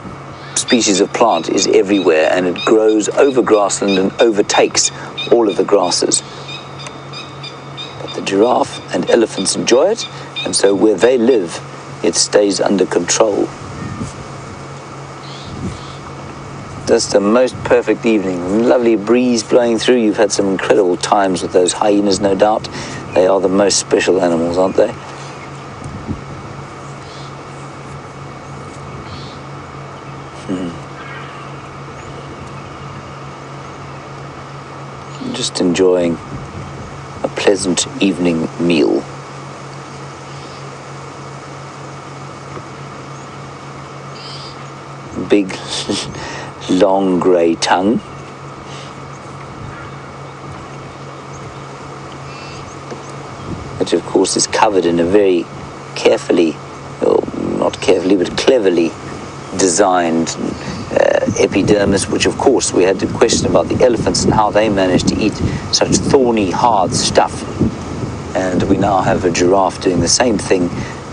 species of plant is everywhere, and it grows over grassland and overtakes all of the grasses. But the giraffe and elephants enjoy it, and so where they live, it stays under control. Just a most perfect evening. Lovely breeze blowing through. You've had some incredible times with those hyenas, no doubt. They are the most special animals, aren't they? Just enjoying a pleasant evening meal. Big, long grey tongue. Which of course is covered in a very carefully, well, not carefully, but cleverly designed epidermis, which of course we had to question about the elephants and how they managed to eat such thorny, hard stuff. And we now have a giraffe doing the same thing.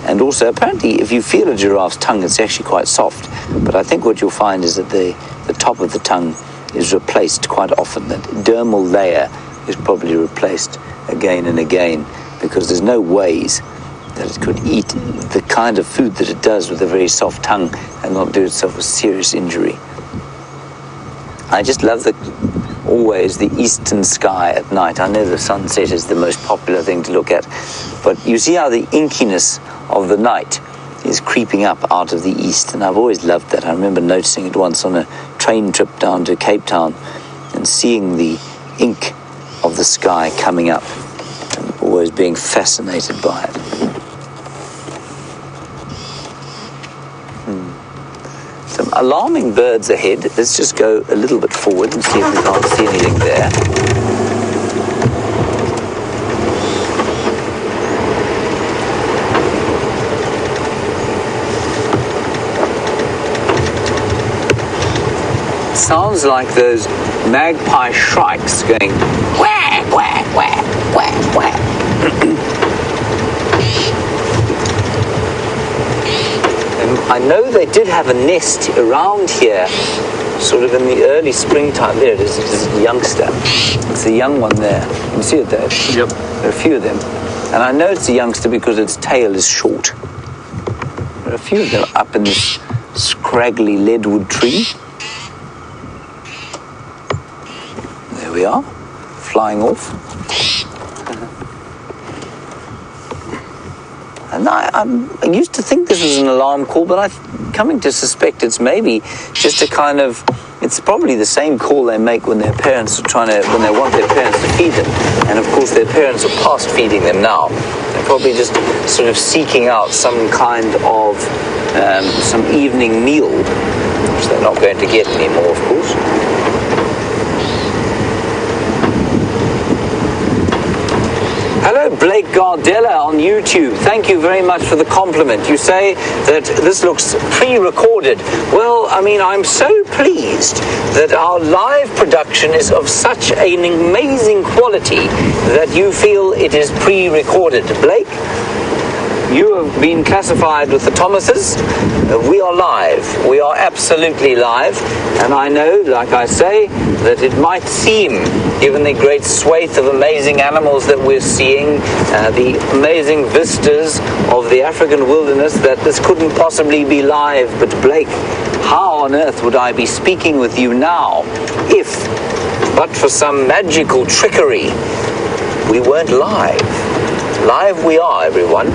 And also, apparently, if you feel a giraffe's tongue, it's actually quite soft. But I think what you'll find is that the top of the tongue is replaced quite often. That dermal layer is probably replaced again and again, because there's no ways that it could eat the kind of food that it does with a very soft tongue and not do itself a serious injury. I just love always the eastern sky at night. I know the sunset is the most popular thing to look at, but you see how the inkiness of the night is creeping up out of the east, and I've always loved that. I remember noticing it once on a train trip down to Cape Town and seeing the ink of the sky coming up and always being fascinated by it. Some alarming birds ahead. Let's just go a little bit forward and see if we can't see anything there. Sounds like those magpie shrikes going whack, whack, whack, whack, whack. I know they did have a nest around here, sort of in the early springtime. There it is, it's a youngster. It's a young one there. You see it there? Yep. There are a few of them. And I know it's a youngster because its tail is short. There are a few of them up in this scraggly leadwood tree. we are, flying off. And I used to think this was an alarm call, but I'm coming to suspect it's maybe just a kind of, it's probably the same call they make when their parents are when they want their parents to feed them. And of course their parents are past feeding them now. They're probably just sort of seeking out some kind of, some evening meal, which they're not going to get anymore, of course. Hello, Blake Gardella on YouTube. Thank you very much for the compliment. You say that this looks pre-recorded. Well, I mean, I'm so pleased that our live production is of such an amazing quality that you feel it is pre-recorded. Blake, you have been classified with the Thomases. We are live. We are absolutely live. And I know, like I say, that it might seem, given the great swathe of amazing animals that we're seeing, the amazing vistas of the African wilderness, that this couldn't possibly be live. But Blake, how on earth would I be speaking with you now if, but for some magical trickery, we weren't live? Live we are, everyone.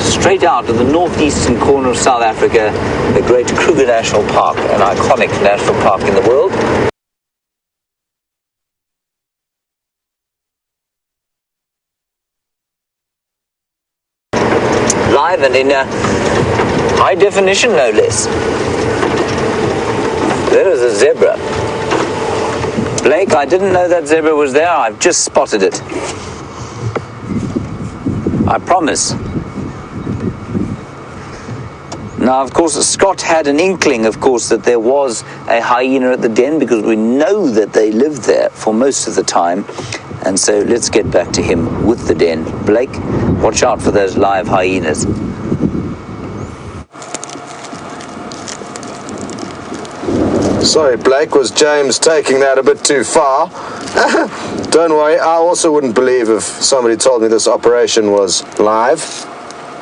Straight out of the northeastern corner of South Africa, the great Kruger National Park, an iconic national park in the world. Live and in high definition, no less. There is a zebra. Blake, I didn't know that zebra was there. I've just spotted it. I promise. Now, of course, Scott had an inkling, of course, that there was a hyena at the den, because we know that they lived there for most of the time. And so let's get back to him with the den. Blake, watch out for those live hyenas. Sorry, Blake, was James taking that a bit too far? Don't worry, I also wouldn't believe if somebody told me this operation was live.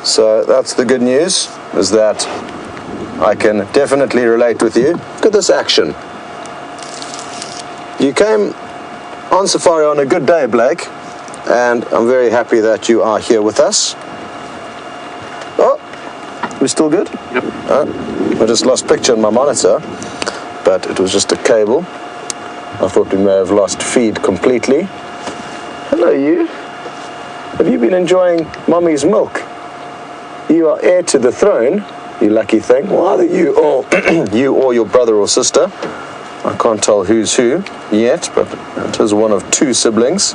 So that's the good news, is that I can definitely relate with you. Look at this action. You came on safari on a good day, Blake, and I'm very happy that you are here with us. Oh, we still good? Yep. I just lost picture on my monitor, but it was just a cable. I thought we may have lost feed completely. Hello, you. Have you been enjoying Mummy's milk? You are heir to the throne, you lucky thing. Well, either you or you or your brother or sister. I can't tell who's who yet, but it is one of two siblings.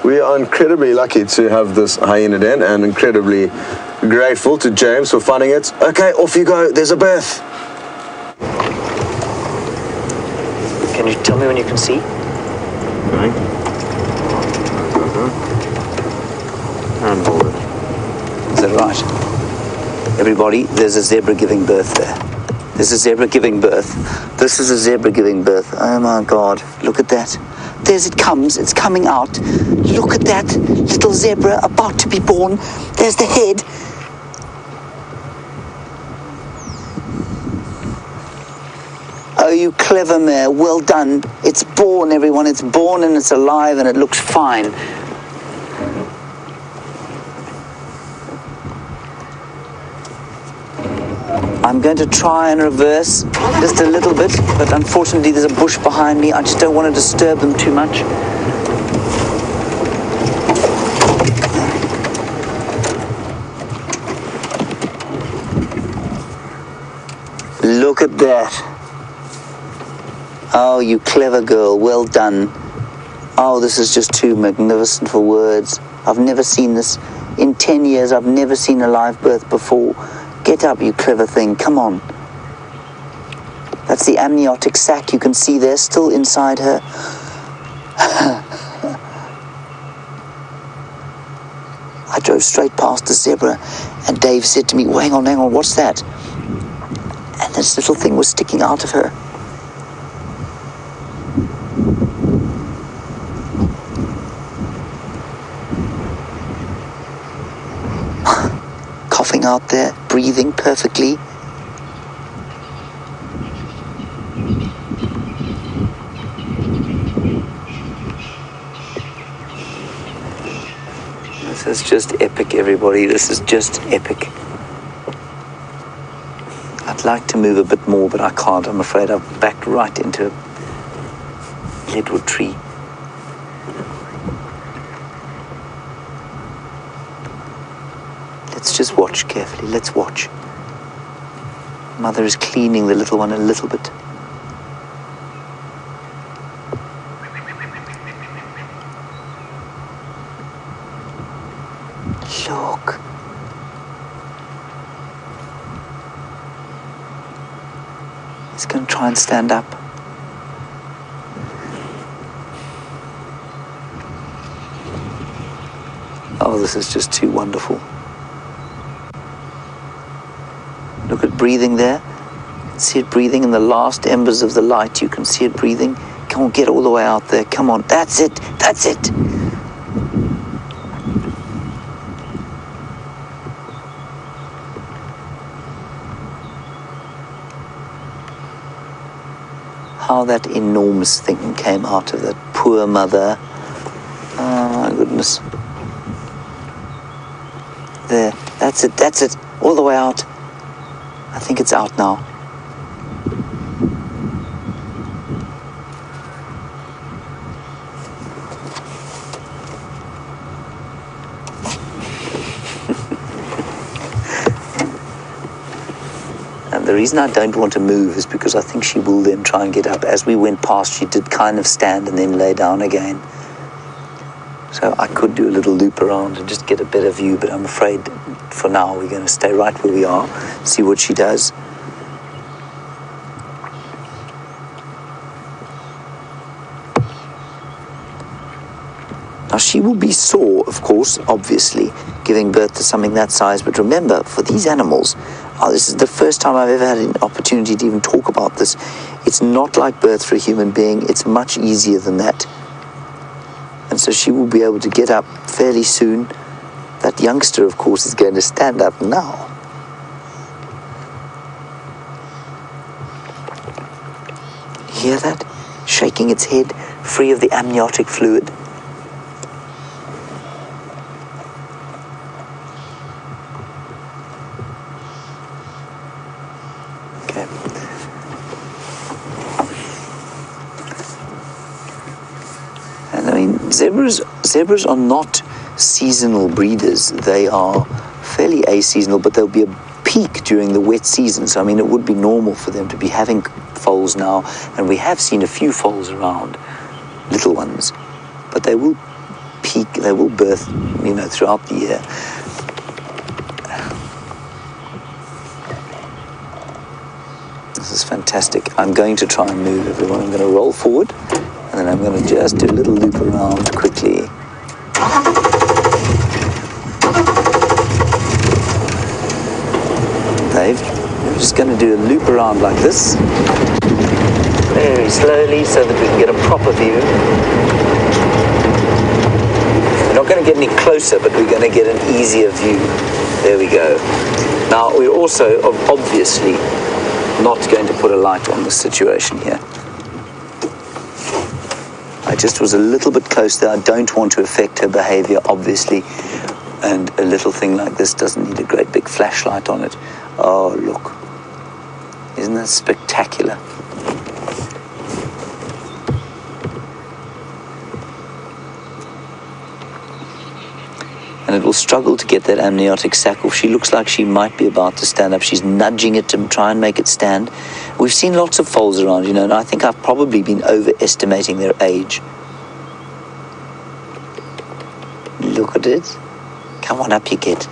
We are incredibly lucky to have this hyena den, and incredibly grateful to James for funding it. Okay, off you go. There's a berth. Can you tell me when you can see? Okay. And hold it. Is that right? Everybody, there's a zebra giving birth there. There's a zebra giving birth. This is a zebra giving birth. Oh my God, look at that. There's it comes, it's coming out. Look at that little zebra about to be born. There's the head. Oh, you clever mare, well done. It's born, everyone, it's born and it's alive and it looks fine. I'm going to try and reverse just a little bit, but unfortunately there's a bush behind me. I just don't want to disturb them too much. Look at that. Oh, you clever girl, well done. Oh, this is just too magnificent for words. I've never seen this. In 10 years, I've never seen a live birth before. Get up, you clever thing, come on. That's the amniotic sac you can see there, still inside her. I drove straight past the zebra, and Dave said to me, well, hang on, what's that? And this little thing was sticking out of her. Coughing out there, breathing perfectly. This is just epic, everybody. This is just epic. I'd like to move a bit more, but I can't. I'm afraid I've backed right into a leadwood tree. Let's just watch carefully. Let's watch. Mother is cleaning the little one a little bit. Look. He's going to try and stand up. Oh, this is just too wonderful. Look at breathing there. You can see it breathing in the last embers of the light. You can see it breathing. Come on, get all the way out there. Come on. That's it. That's it. How that enormous thing came out of that poor mother. Oh, my goodness. There. That's it. That's it. All the way out. I think it's out now. And the reason I don't want to move is because I think she will then try and get up. As we went past, she did kind of stand and then lay down again. So I could do a little loop around and just get a better view, but I'm afraid for now we're going to stay right where we are, see what she does. Now she will be sore, of course, obviously, giving birth to something that size, but remember, for these animals, this is the first time I've ever had an opportunity to even talk about this. It's not like birth for a human being, it's much easier than that. And so she will be able to get up fairly soon. That youngster, of course, is going to stand up now. You hear that? Shaking its head, free of the amniotic fluid. Okay. And I mean, zebras are not seasonal breeders. They are fairly aseasonal, but there'll be a peak during the wet season. So I mean, it would be normal for them to be having foals now, and we have seen a few foals around, little ones, but they will peak, they will birth, throughout the year. This is fantastic. I'm going to try and move, everyone. I'm going to roll forward, and then I'm going to just do a little loop around quickly. Dave, we're just going to do a loop around like this, very slowly, so that we can get a proper view. We're not going to get any closer, but we're going to get an easier view. There we go. Now, we're also obviously not going to put a light on this situation here. I just was a little bit close there. I don't want to affect her behavior, obviously, and a little thing like this doesn't need a great big flashlight on it. Oh, look. Isn't that spectacular? And it will struggle to get that amniotic sac off. She looks like she might be about to stand up. She's nudging it to try and make it stand. We've seen lots of foals around, and I think I've probably been overestimating their age. Look at it. Come on, up you get.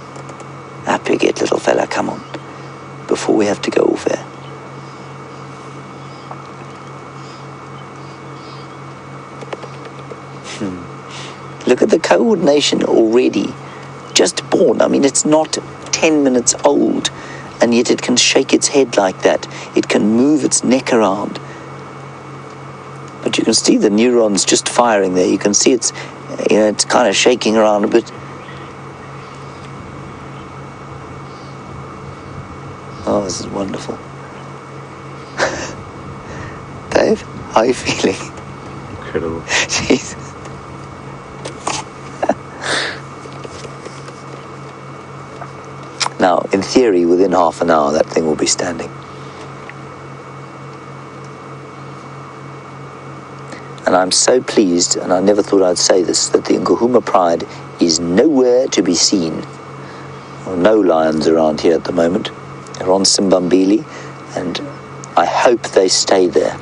Up you get, little fella, come on. Before we have to go off there. Look at the coordination already. Just born. I mean, it's not 10 minutes old, and yet it can shake its head like that. It can move its neck around. But you can see the neurons just firing there. You can see it's, it's kind of shaking around a bit. Oh, this is wonderful. Dave, how are you feeling? Incredible. Jeez. Now, in theory, within half an hour, that thing will be standing. And I'm so pleased, and I never thought I'd say this, that the Nguhuma Pride is nowhere to be seen. Well, no lions around here at the moment. They're on Simbambili, and I hope they stay there.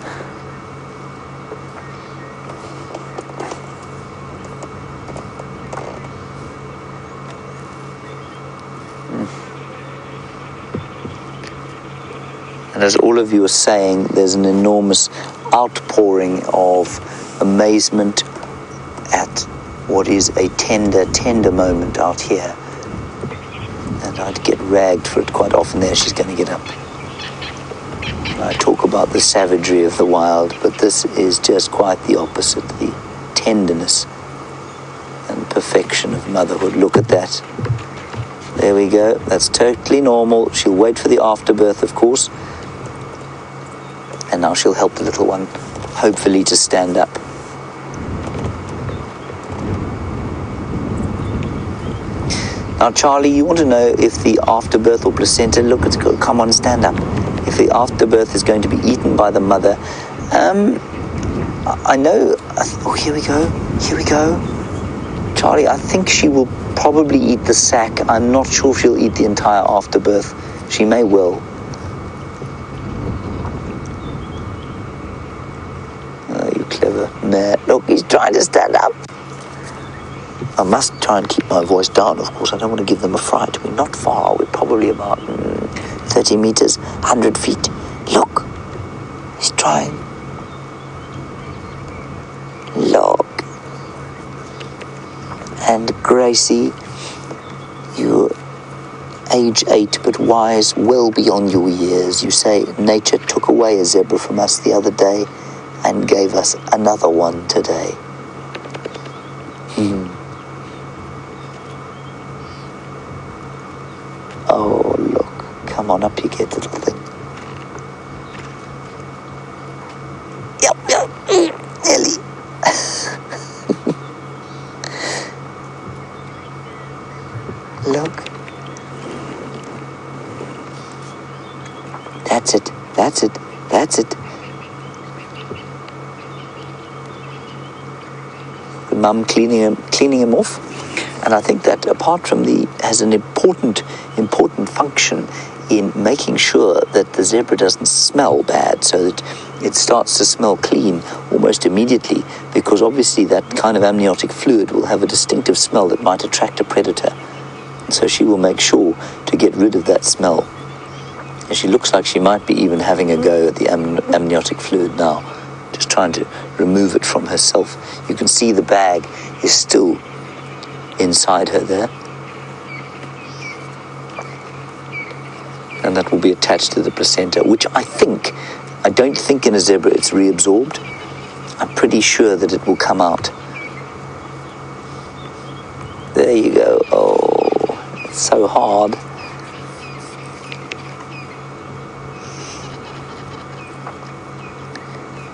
And as all of you are saying, there's an enormous outpouring of amazement at what is a tender moment out here. And I'd get ragged for it quite often. There she's going to get up. I talk about the savagery of the wild, but this is just quite the opposite, the tenderness and perfection of motherhood. Look at that. There we go. That's totally normal. She'll wait for the afterbirth, of course. And now she'll help the little one, hopefully, to stand up. Now, Charlie, you want to know if the afterbirth or placenta, look, it's good, come on, stand up. If the afterbirth is going to be eaten by the mother, I know, oh, here we go. Charlie, I think she will probably eat the sac. I'm not sure if she'll eat the entire afterbirth. She may well. Oh, you clever man. Look, he's trying to stand up. I must try and keep my voice down, of course. I don't want to give them a fright. We're not far. We're probably about 30 meters, 100 feet. Look, he's trying. Look. And Gracie, you're age 8 but wise, well beyond your years. You say nature took away a zebra from us the other day and gave us another one today. Oh, look. Come on up, you get little thing. Yep, nearly. Look. That's it. Mum cleaning him off. And I think that apart from has an important function in making sure that the zebra doesn't smell bad, so that it starts to smell clean almost immediately, because obviously that kind of amniotic fluid will have a distinctive smell that might attract a predator. So she will make sure to get rid of that smell. And she looks like she might be even having a go at the amniotic fluid now, just trying to remove it from herself. You can see the bag is still inside her there. And that will be attached to the placenta, which I don't think in a zebra it's reabsorbed. I'm pretty sure that it will come out. There you go. Oh, it's so hard.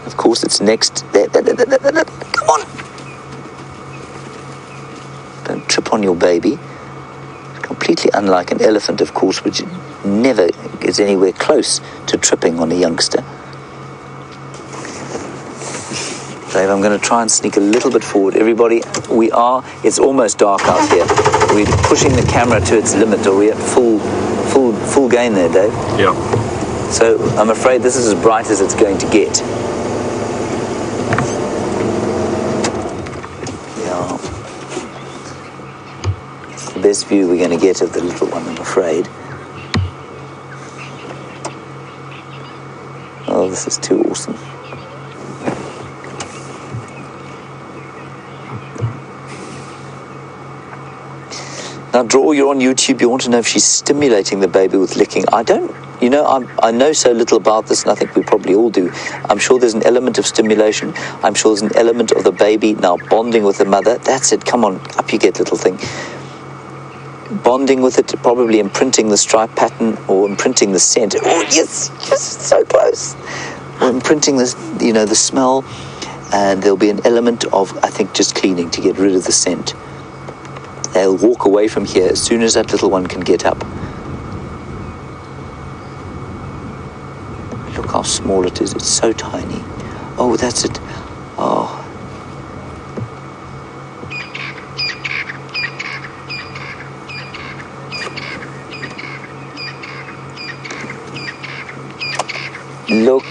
Of course, it's next. There. Come on. Don't trip on your baby. Completely unlike an elephant, of course, which never is anywhere close to tripping on a youngster. Dave, I'm going to try and sneak a little bit forward. Everybody, it's almost dark out here. We're pushing the camera to its limit. Are we at full gain there, Dave? Yeah. So I'm afraid this is as bright as it's going to get. Yeah. It's the best view we're going to get of the little one, I'm afraid. Oh, this is too awesome. Now, Draw, you're on YouTube. You want to know if she's stimulating the baby with licking. I know so little about this, and I think we probably all do. I'm sure there's an element of stimulation. I'm sure there's an element of the baby now bonding with the mother. That's it. Come on, up you get, little thing. Bonding with it, probably imprinting the stripe pattern or imprinting the scent. Oh, yes, so close. Or imprinting this, the smell, and there'll be an element of, I think, just cleaning to get rid of the scent. They'll walk away from here as soon as that little one can get up. how small it is. It's so tiny. Oh, that's it. Oh. Look,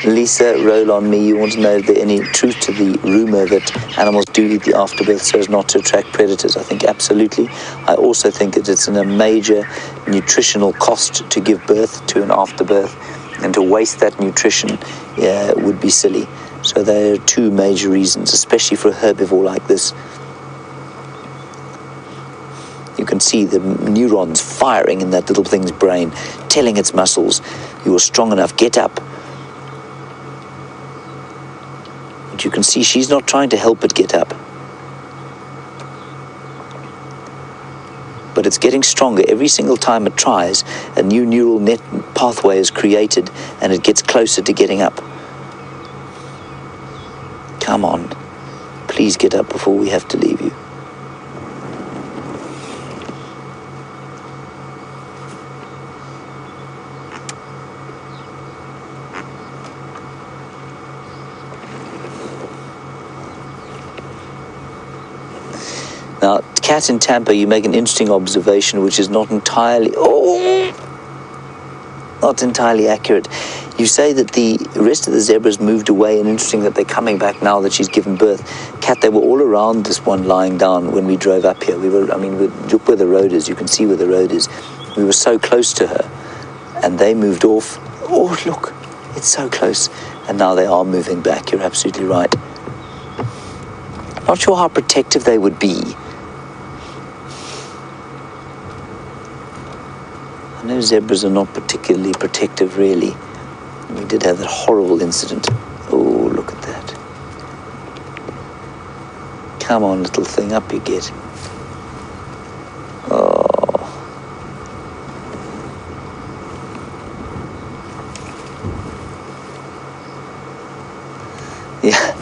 Lisa, roll on me. You want to know if there any truth to the rumor that animals do eat the afterbirth so as not to attract predators? I think absolutely. I also think that it's a major nutritional cost to give birth to an afterbirth, and to waste that nutrition would be silly. So there are two major reasons, especially for a herbivore like this. You can see the neurons firing in that little thing's brain, telling its muscles, you are strong enough, get up. But you can see she's not trying to help it get up. But it's getting stronger. Every single time it tries, a new neural net pathway is created and it gets closer to getting up. Come on, please get up before we have to leave you. Now, Cat in Tampa, you make an interesting observation, which is not entirely accurate. You say that the rest of the zebras moved away, and interesting that they're coming back now that she's given birth. Cat, they were all around this one lying down when we drove up here. Look where the road is. You can see where the road is. We were so close to her, and they moved off. Oh, look, it's so close. And now they are moving back. You're absolutely right. Not sure how protective they would be. I know zebras are not particularly protective, really. We did have that horrible incident. Oh, look at that. Come on, little thing, up you get. Oh. Yeah.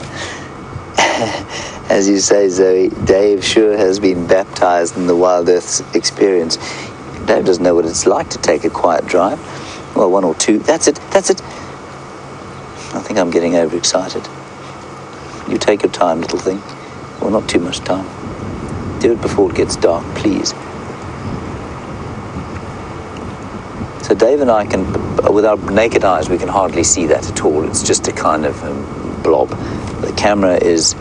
As you say, Zoe, Dave sure has been baptized in the Wild Earth experience. Dave doesn't know what it's like to take a quiet drive. Well, one or two. That's it. I think I'm getting overexcited. You take your time, little thing. Well, not too much time. Do it before it gets dark, please. So Dave and I can, with our naked eyes, we can hardly see that at all. It's just a kind of blob. The camera is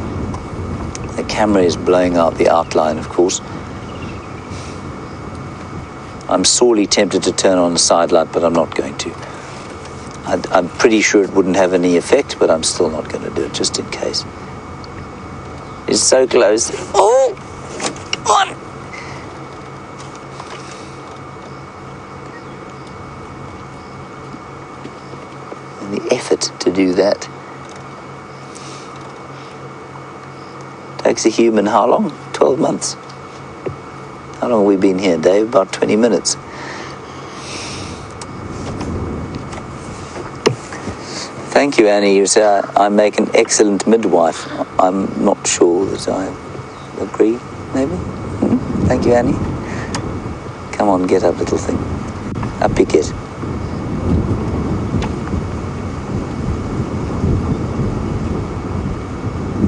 blowing out the outline, of course. I'm sorely tempted to turn on the side light, but I'm not going to. I'm pretty sure it wouldn't have any effect, but I'm still not going to do it, just in case. It's so close. Oh! Come on! And the effort to do that. Takes a human how long? 12 months. How long have we been here, Dave? About 20 minutes. Thank you, Annie. You say I make an excellent midwife. I'm not sure that I agree, maybe? Thank you, Annie. Come on, get up, little thing. Up you get.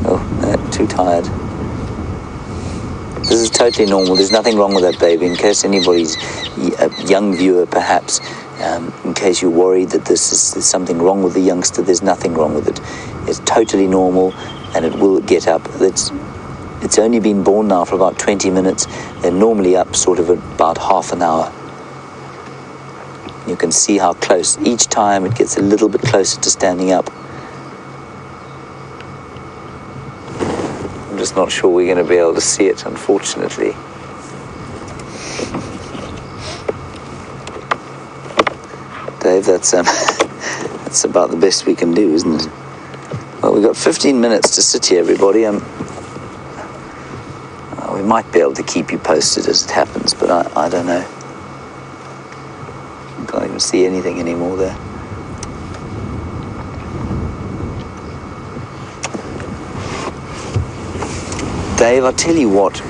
Oh, no, too tired. This is totally normal. There's nothing wrong with that baby. In case anybody's a young viewer, perhaps, in case you're worried that there's something wrong with the youngster, there's nothing wrong with it. It's totally normal, and it will get up. It's only been born now for about 20 minutes. They're normally up sort of about half an hour. You can see how close. Each time it gets a little bit closer to standing up. I'm just not sure we're going to be able to see it, unfortunately. Dave, that's about the best we can do, isn't it? Well, we've got 15 minutes to sit here, everybody. We might be able to keep you posted as it happens, but I don't know. I can't even see anything anymore there. Dave, I'll tell you what.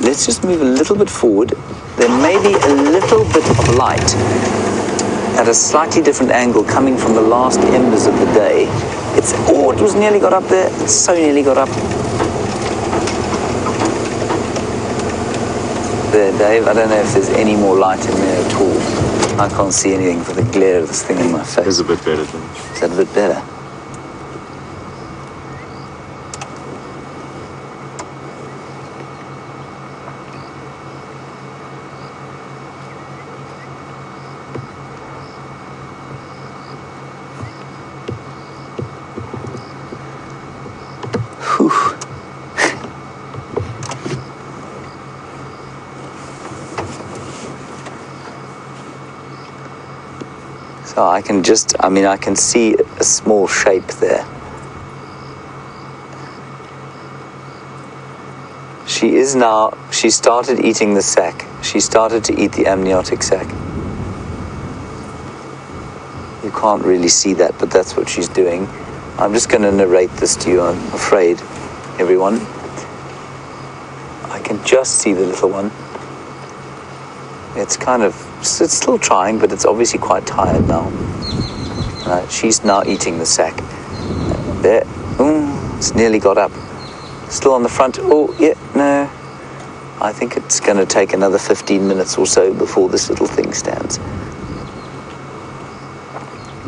Let's just move a little bit forward. There may be a little bit of light at a slightly different angle coming from the last embers of the day. It was nearly got up there. It's so nearly got up. There, Dave, I don't know if there's any more light in there at all. I can't see anything for the glare of this thing in my face. It's a bit better then. Is that a bit better? So I can I can see a small shape there. She started eating the sac. She started to eat the amniotic sac. You can't really see that, but that's what she's doing. I'm just going to narrate this to you, I'm afraid, everyone. I can just see the little one. It's still trying, but it's obviously quite tired now. She's now eating the sac. There. It's nearly got up. Still on the front. Oh, yeah, no. I think it's going to take another 15 minutes or so before this little thing stands.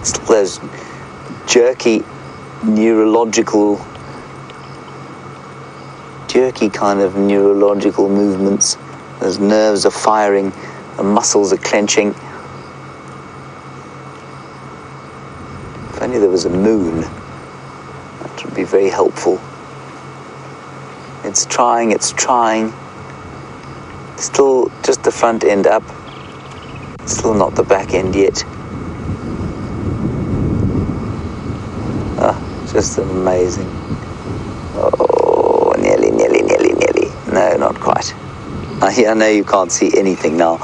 Still those jerky kind of neurological movements. Those nerves are firing. The muscles are clenching. If only there was a moon, that would be very helpful. It's trying. Still just the front end up. Still not the back end yet. Just amazing. Oh, nearly. No, not quite. I know you can't see anything now.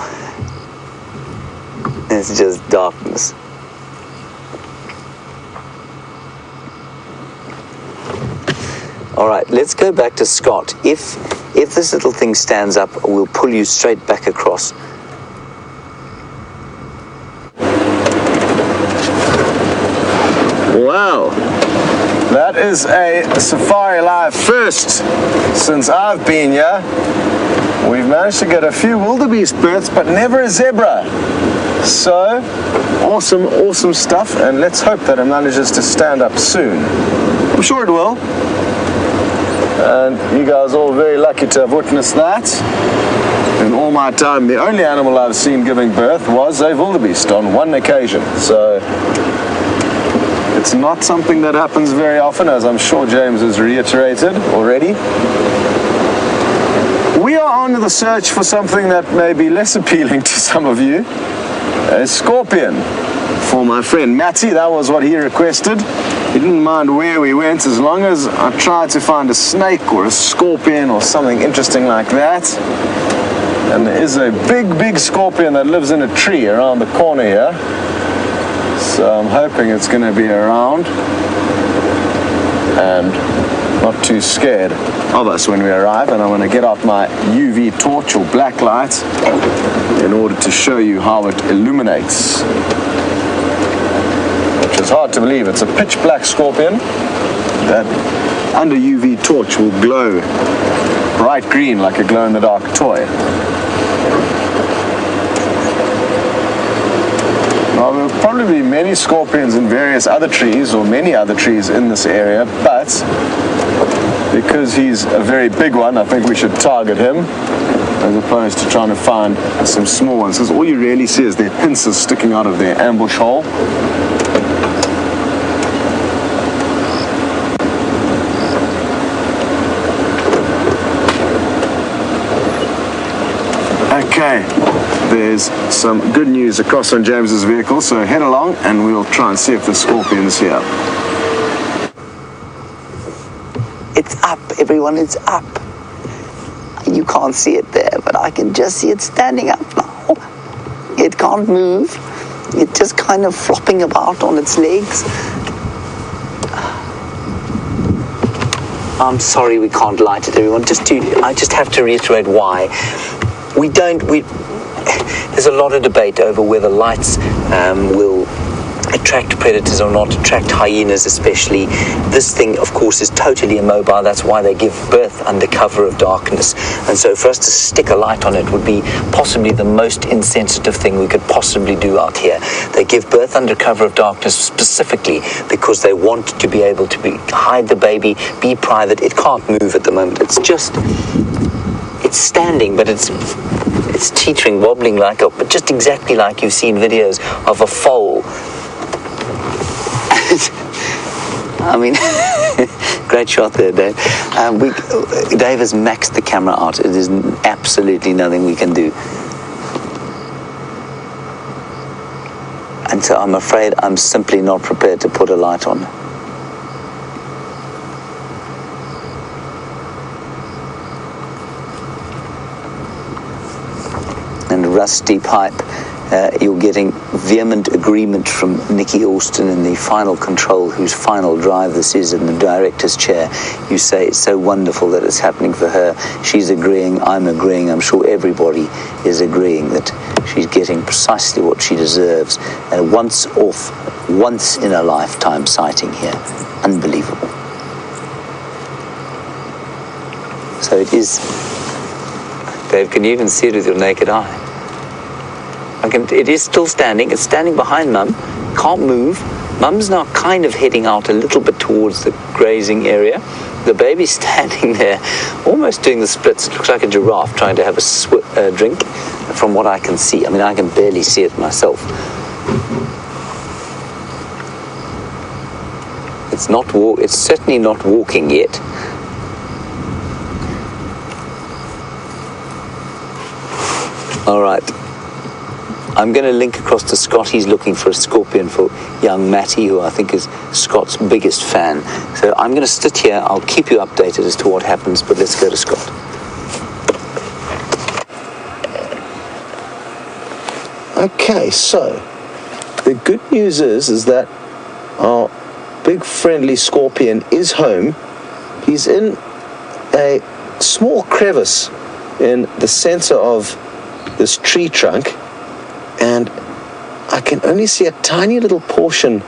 It's just darkness. All right, let's go back to Scott. If this little thing stands up, we'll pull you straight back across. Wow, that is a Safari Live first since I've been here. We've managed to get a few wildebeest birds, but never a zebra. So, awesome stuff, and let's hope that it manages to stand up soon. I'm sure it will. And you guys are all very lucky to have witnessed that. In all my time, the only animal I've seen giving birth was a wildebeest on one occasion. So, it's not something that happens very often, as I'm sure James has reiterated already. We are on the search for something that may be less appealing to some of you. A scorpion. For my friend Matty, that was what he requested. He didn't mind where we went as long as I tried to find a snake or a scorpion or something interesting like that. And there is a big scorpion that lives in a tree around the corner here. So I'm hoping it's going to be around and not too scared of us when we arrive. And I'm going to get out my UV torch or black light in order to show you how it illuminates. Which is hard to believe. It's a pitch black scorpion that under UV torch will glow bright green like a glow-in-the-dark toy. Now, there will probably be many scorpions in various other trees or many other trees in this area, but because he's a very big one, I think we should target him as opposed to trying to find some small ones, because all you really see is their pincers sticking out of their ambush hole. Okay, there's some good news across on James's vehicle, so head along and we'll try and see if the scorpion's here. It's up, everyone, it's up. You can't see it there, but I can just see it standing up now. It can't move. It's just kind of flopping about on its legs. I'm sorry we can't light it, everyone. I just have to reiterate why. The there's a lot of debate over whether lights will attract predators or not, attract hyenas especially. This thing, of course, is totally immobile. That's why they give birth under cover of darkness. And so for us to stick a light on it would be possibly the most insensitive thing we could possibly do out here. They give birth under cover of darkness specifically because they want to be able to hide the baby, be private. It can't move at the moment. It's standing, but it's teetering, wobbling but just exactly like you've seen videos of a foal. I mean, great shot there, Dave. Dave has maxed the camera out. It is absolutely nothing we can do. And so I'm afraid I'm simply not prepared to put a light on. And rusty pipe. You're getting vehement agreement from Nikki Austin in the final control, whose final drive this is in the director's chair. You say it's so wonderful that it's happening for her. She's agreeing, I'm agreeing, I'm sure everybody is agreeing that she's getting precisely what she deserves. And once in a lifetime sighting here. Unbelievable. So it is. Dave, can you even see it with your naked eye? It is still standing. It's standing behind Mum. Can't move. Mum's now kind of heading out a little bit towards the grazing area. The baby's standing there, almost doing the splits. It looks like a giraffe trying to have a drink, from what I can see. I mean, I can barely see it myself. It's certainly not walking yet. All right. I'm going to link across to Scott. He's looking for a scorpion for young Matty, who I think is Scott's biggest fan. So I'm going to sit here. I'll keep you updated as to what happens, but let's go to Scott. Okay, so the good news is that our big friendly scorpion is home. He's in a small crevice in the center of this tree trunk, and I can only see a tiny little portion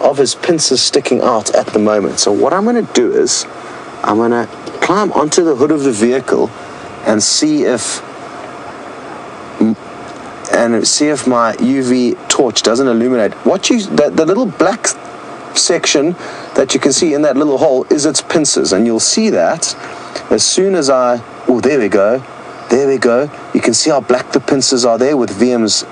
of his pincers sticking out at the moment. So what I'm going to do is I'm going to climb onto the hood of the vehicle and see if my UV torch doesn't illuminate. The little black section that you can see in that little hole is its pincers, and you'll see that as soon as there we go. You can see how black the pincers are there with VM's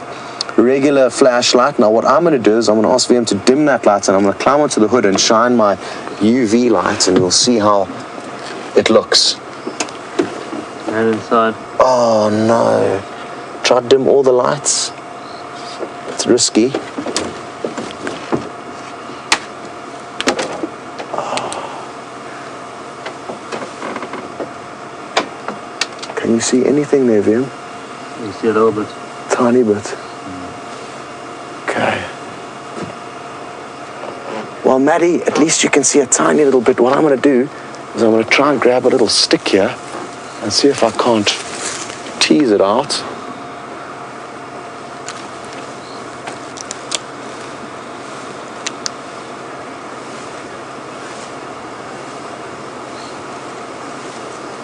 regular flashlight. Now what I'm going to do is I'm going to ask VM to dim that light, and I'm going to climb onto the hood and shine my UV light, and you'll see how it looks. And inside. Oh no. Try to dim all the lights. It's risky. Can you see anything there, VM? You see a little bit. Tiny bit. Okay. Well, Maddie, at least you can see a tiny little bit. What I'm going to do is I'm going to try and grab a little stick here and see if I can't tease it out.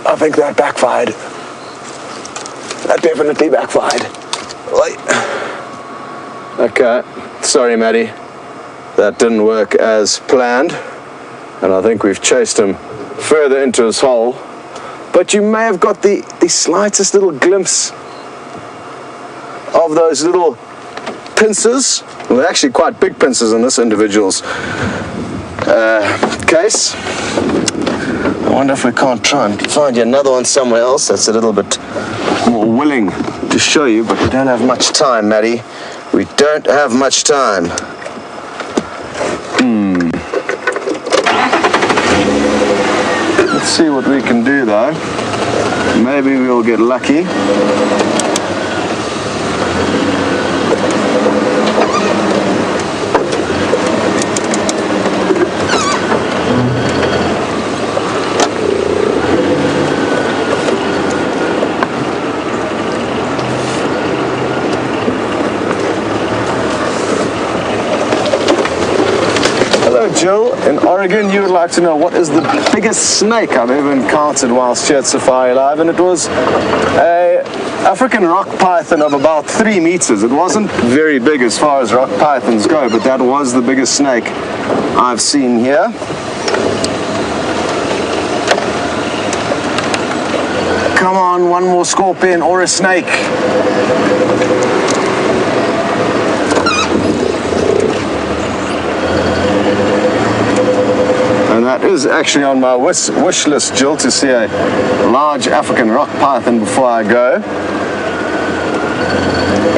I think that backfired. That definitely backfired. Okay, sorry, Maddie. That didn't work as planned, and I think we've chased him further into his hole. But you may have got the slightest little glimpse of those little pincers. Well, they're actually quite big pincers in this individual's case. I wonder if we can't try and find you another one somewhere else that's a little bit more willing to show you, but we don't have much time, Maddie. We don't have much time. Let's see what we can do, though. Maybe we'll get lucky. Jill, in Oregon, you would like to know what is the biggest snake I've ever encountered whilst here at Safari Live, and it was a African rock python of about 3 meters. It wasn't very big as far as rock pythons go, but that was the biggest snake I've seen here. Come on, one more scorpion or a snake. And that is actually on my wish list, Jill, to see a large African rock python before I go.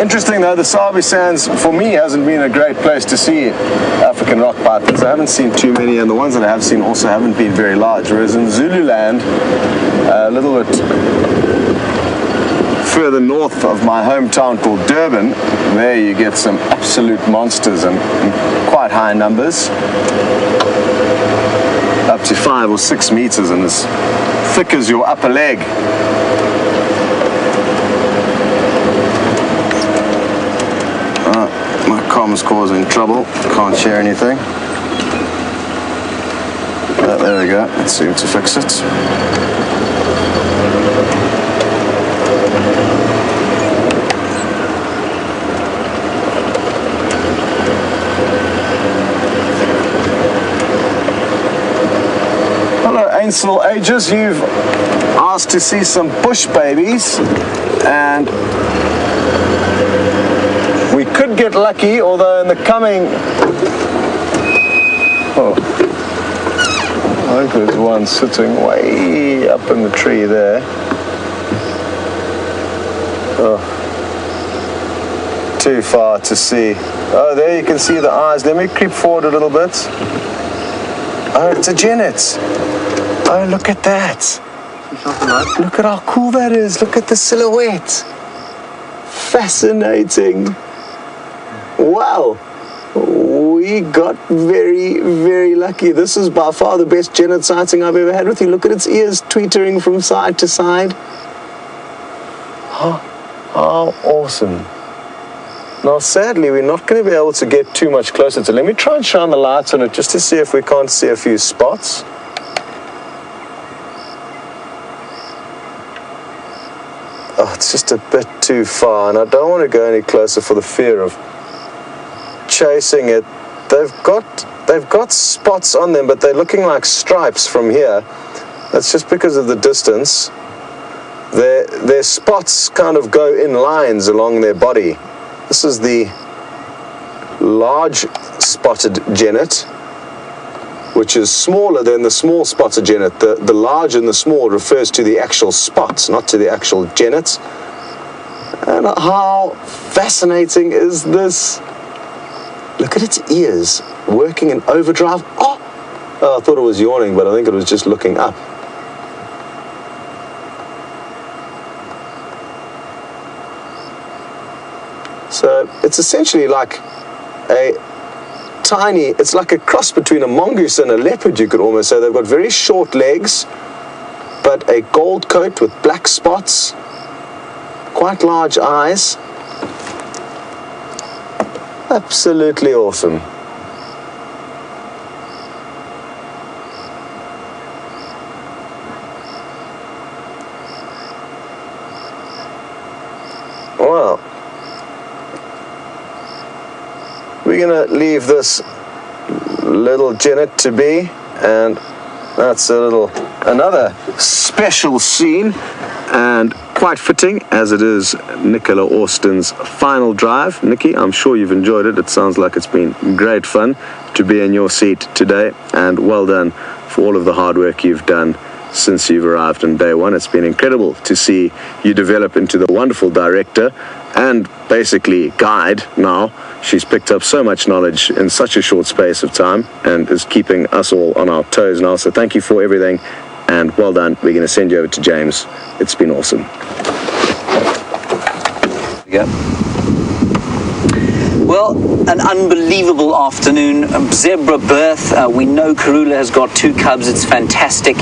Interesting though, the Sabi Sands for me hasn't been a great place to see African rock pythons. I haven't seen too many, and the ones that I have seen also haven't been very large. Whereas in Zululand, a little bit further north of my hometown called Durban, there you get some absolute monsters and quite high numbers. Up to 5 or 6 meters and as thick as your upper leg. My comms causing trouble, can't share anything. There we go, let's see to fix it. Hello Ainsel Ages, you've asked to see some bush babies, and we could get lucky, although in the coming... Oh, I think there's one sitting way up in the tree there. Oh, too far to see. Oh, there you can see the eyes. Let me creep forward a little bit. Oh, it's a genet. Oh, look at that. Look at how cool that is. Look at the silhouette. Fascinating. Wow. We got very, very lucky. This is by far the best genet sighting I've ever had with you. Look at its ears tweetering from side to side. How awesome. Now, sadly, we're not going to be able to get too much closer to it. Let me try and shine the lights on it just to see if we can't see a few spots. Oh, it's just a bit too far, and I don't want to go any closer for the fear of chasing it. They've got spots on them, but they're looking like stripes from here. That's just because of the distance. Their spots kind of go in lines along their body. This is the large spotted genet, which is smaller than the small spotted genet. The large and the small refers to the actual spots, not to the actual genets. And how fascinating is this? Look at its ears working in overdrive. Oh, I thought it was yawning, but I think it was just looking up. So it's essentially like it's like a cross between a mongoose and a leopard, you could almost say. They've got very short legs, but a gold coat with black spots, quite large eyes. Absolutely awesome. Well, we're going to leave this little genet to be, and that's another special scene, and quite fitting as it is Nicola Austin's final drive. Nikki, I'm sure you've enjoyed it. It sounds like it's been great fun to be in your seat today, and well done for all of the hard work you've done since you've arrived on day one. It's been incredible to see you develop into the wonderful director and basically guide now. She's picked up so much knowledge in such a short space of time and is keeping us all on our toes now. So thank you for everything, and well done. We're going to send you over to James. It's been awesome. Yeah. Well, an unbelievable afternoon. Zebra birth. We know Karula has got 2 cubs. It's fantastic.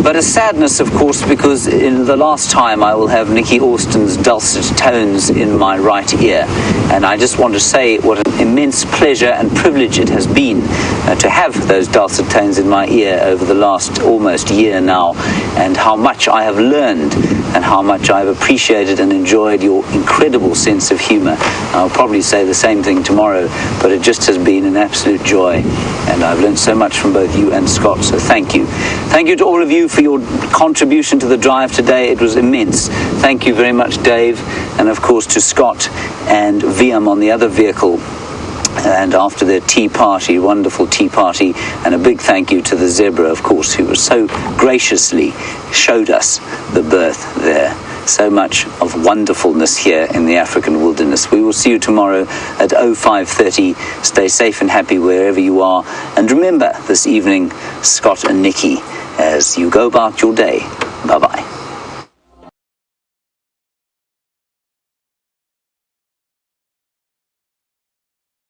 But a sadness, of course, because in the last time I will have Nikki Austin's dulcet tones in my right ear. And I just want to say what an immense pleasure and privilege it has been to have those dulcet tones in my ear over the last almost year now, and how much I have learned and how much I've appreciated and enjoyed your incredible sense of humor. I'll probably say the same thing tomorrow, but it just has been an absolute joy, and I've learned so much from both you and Scott, so thank you. Thank you to all of you for your contribution to the drive today. It was immense. Thank you very much, Dave, and of course to Scott and Viam on the other vehicle. And after their tea party, wonderful tea party, and a big thank you to the zebra, of course, who was so graciously showed us the birth there. So much of wonderfulness here in the African wilderness. We will see you tomorrow at 05:30. Stay safe and happy wherever you are. And remember this evening, Scott and Nikki, as you go about your day. Bye-bye.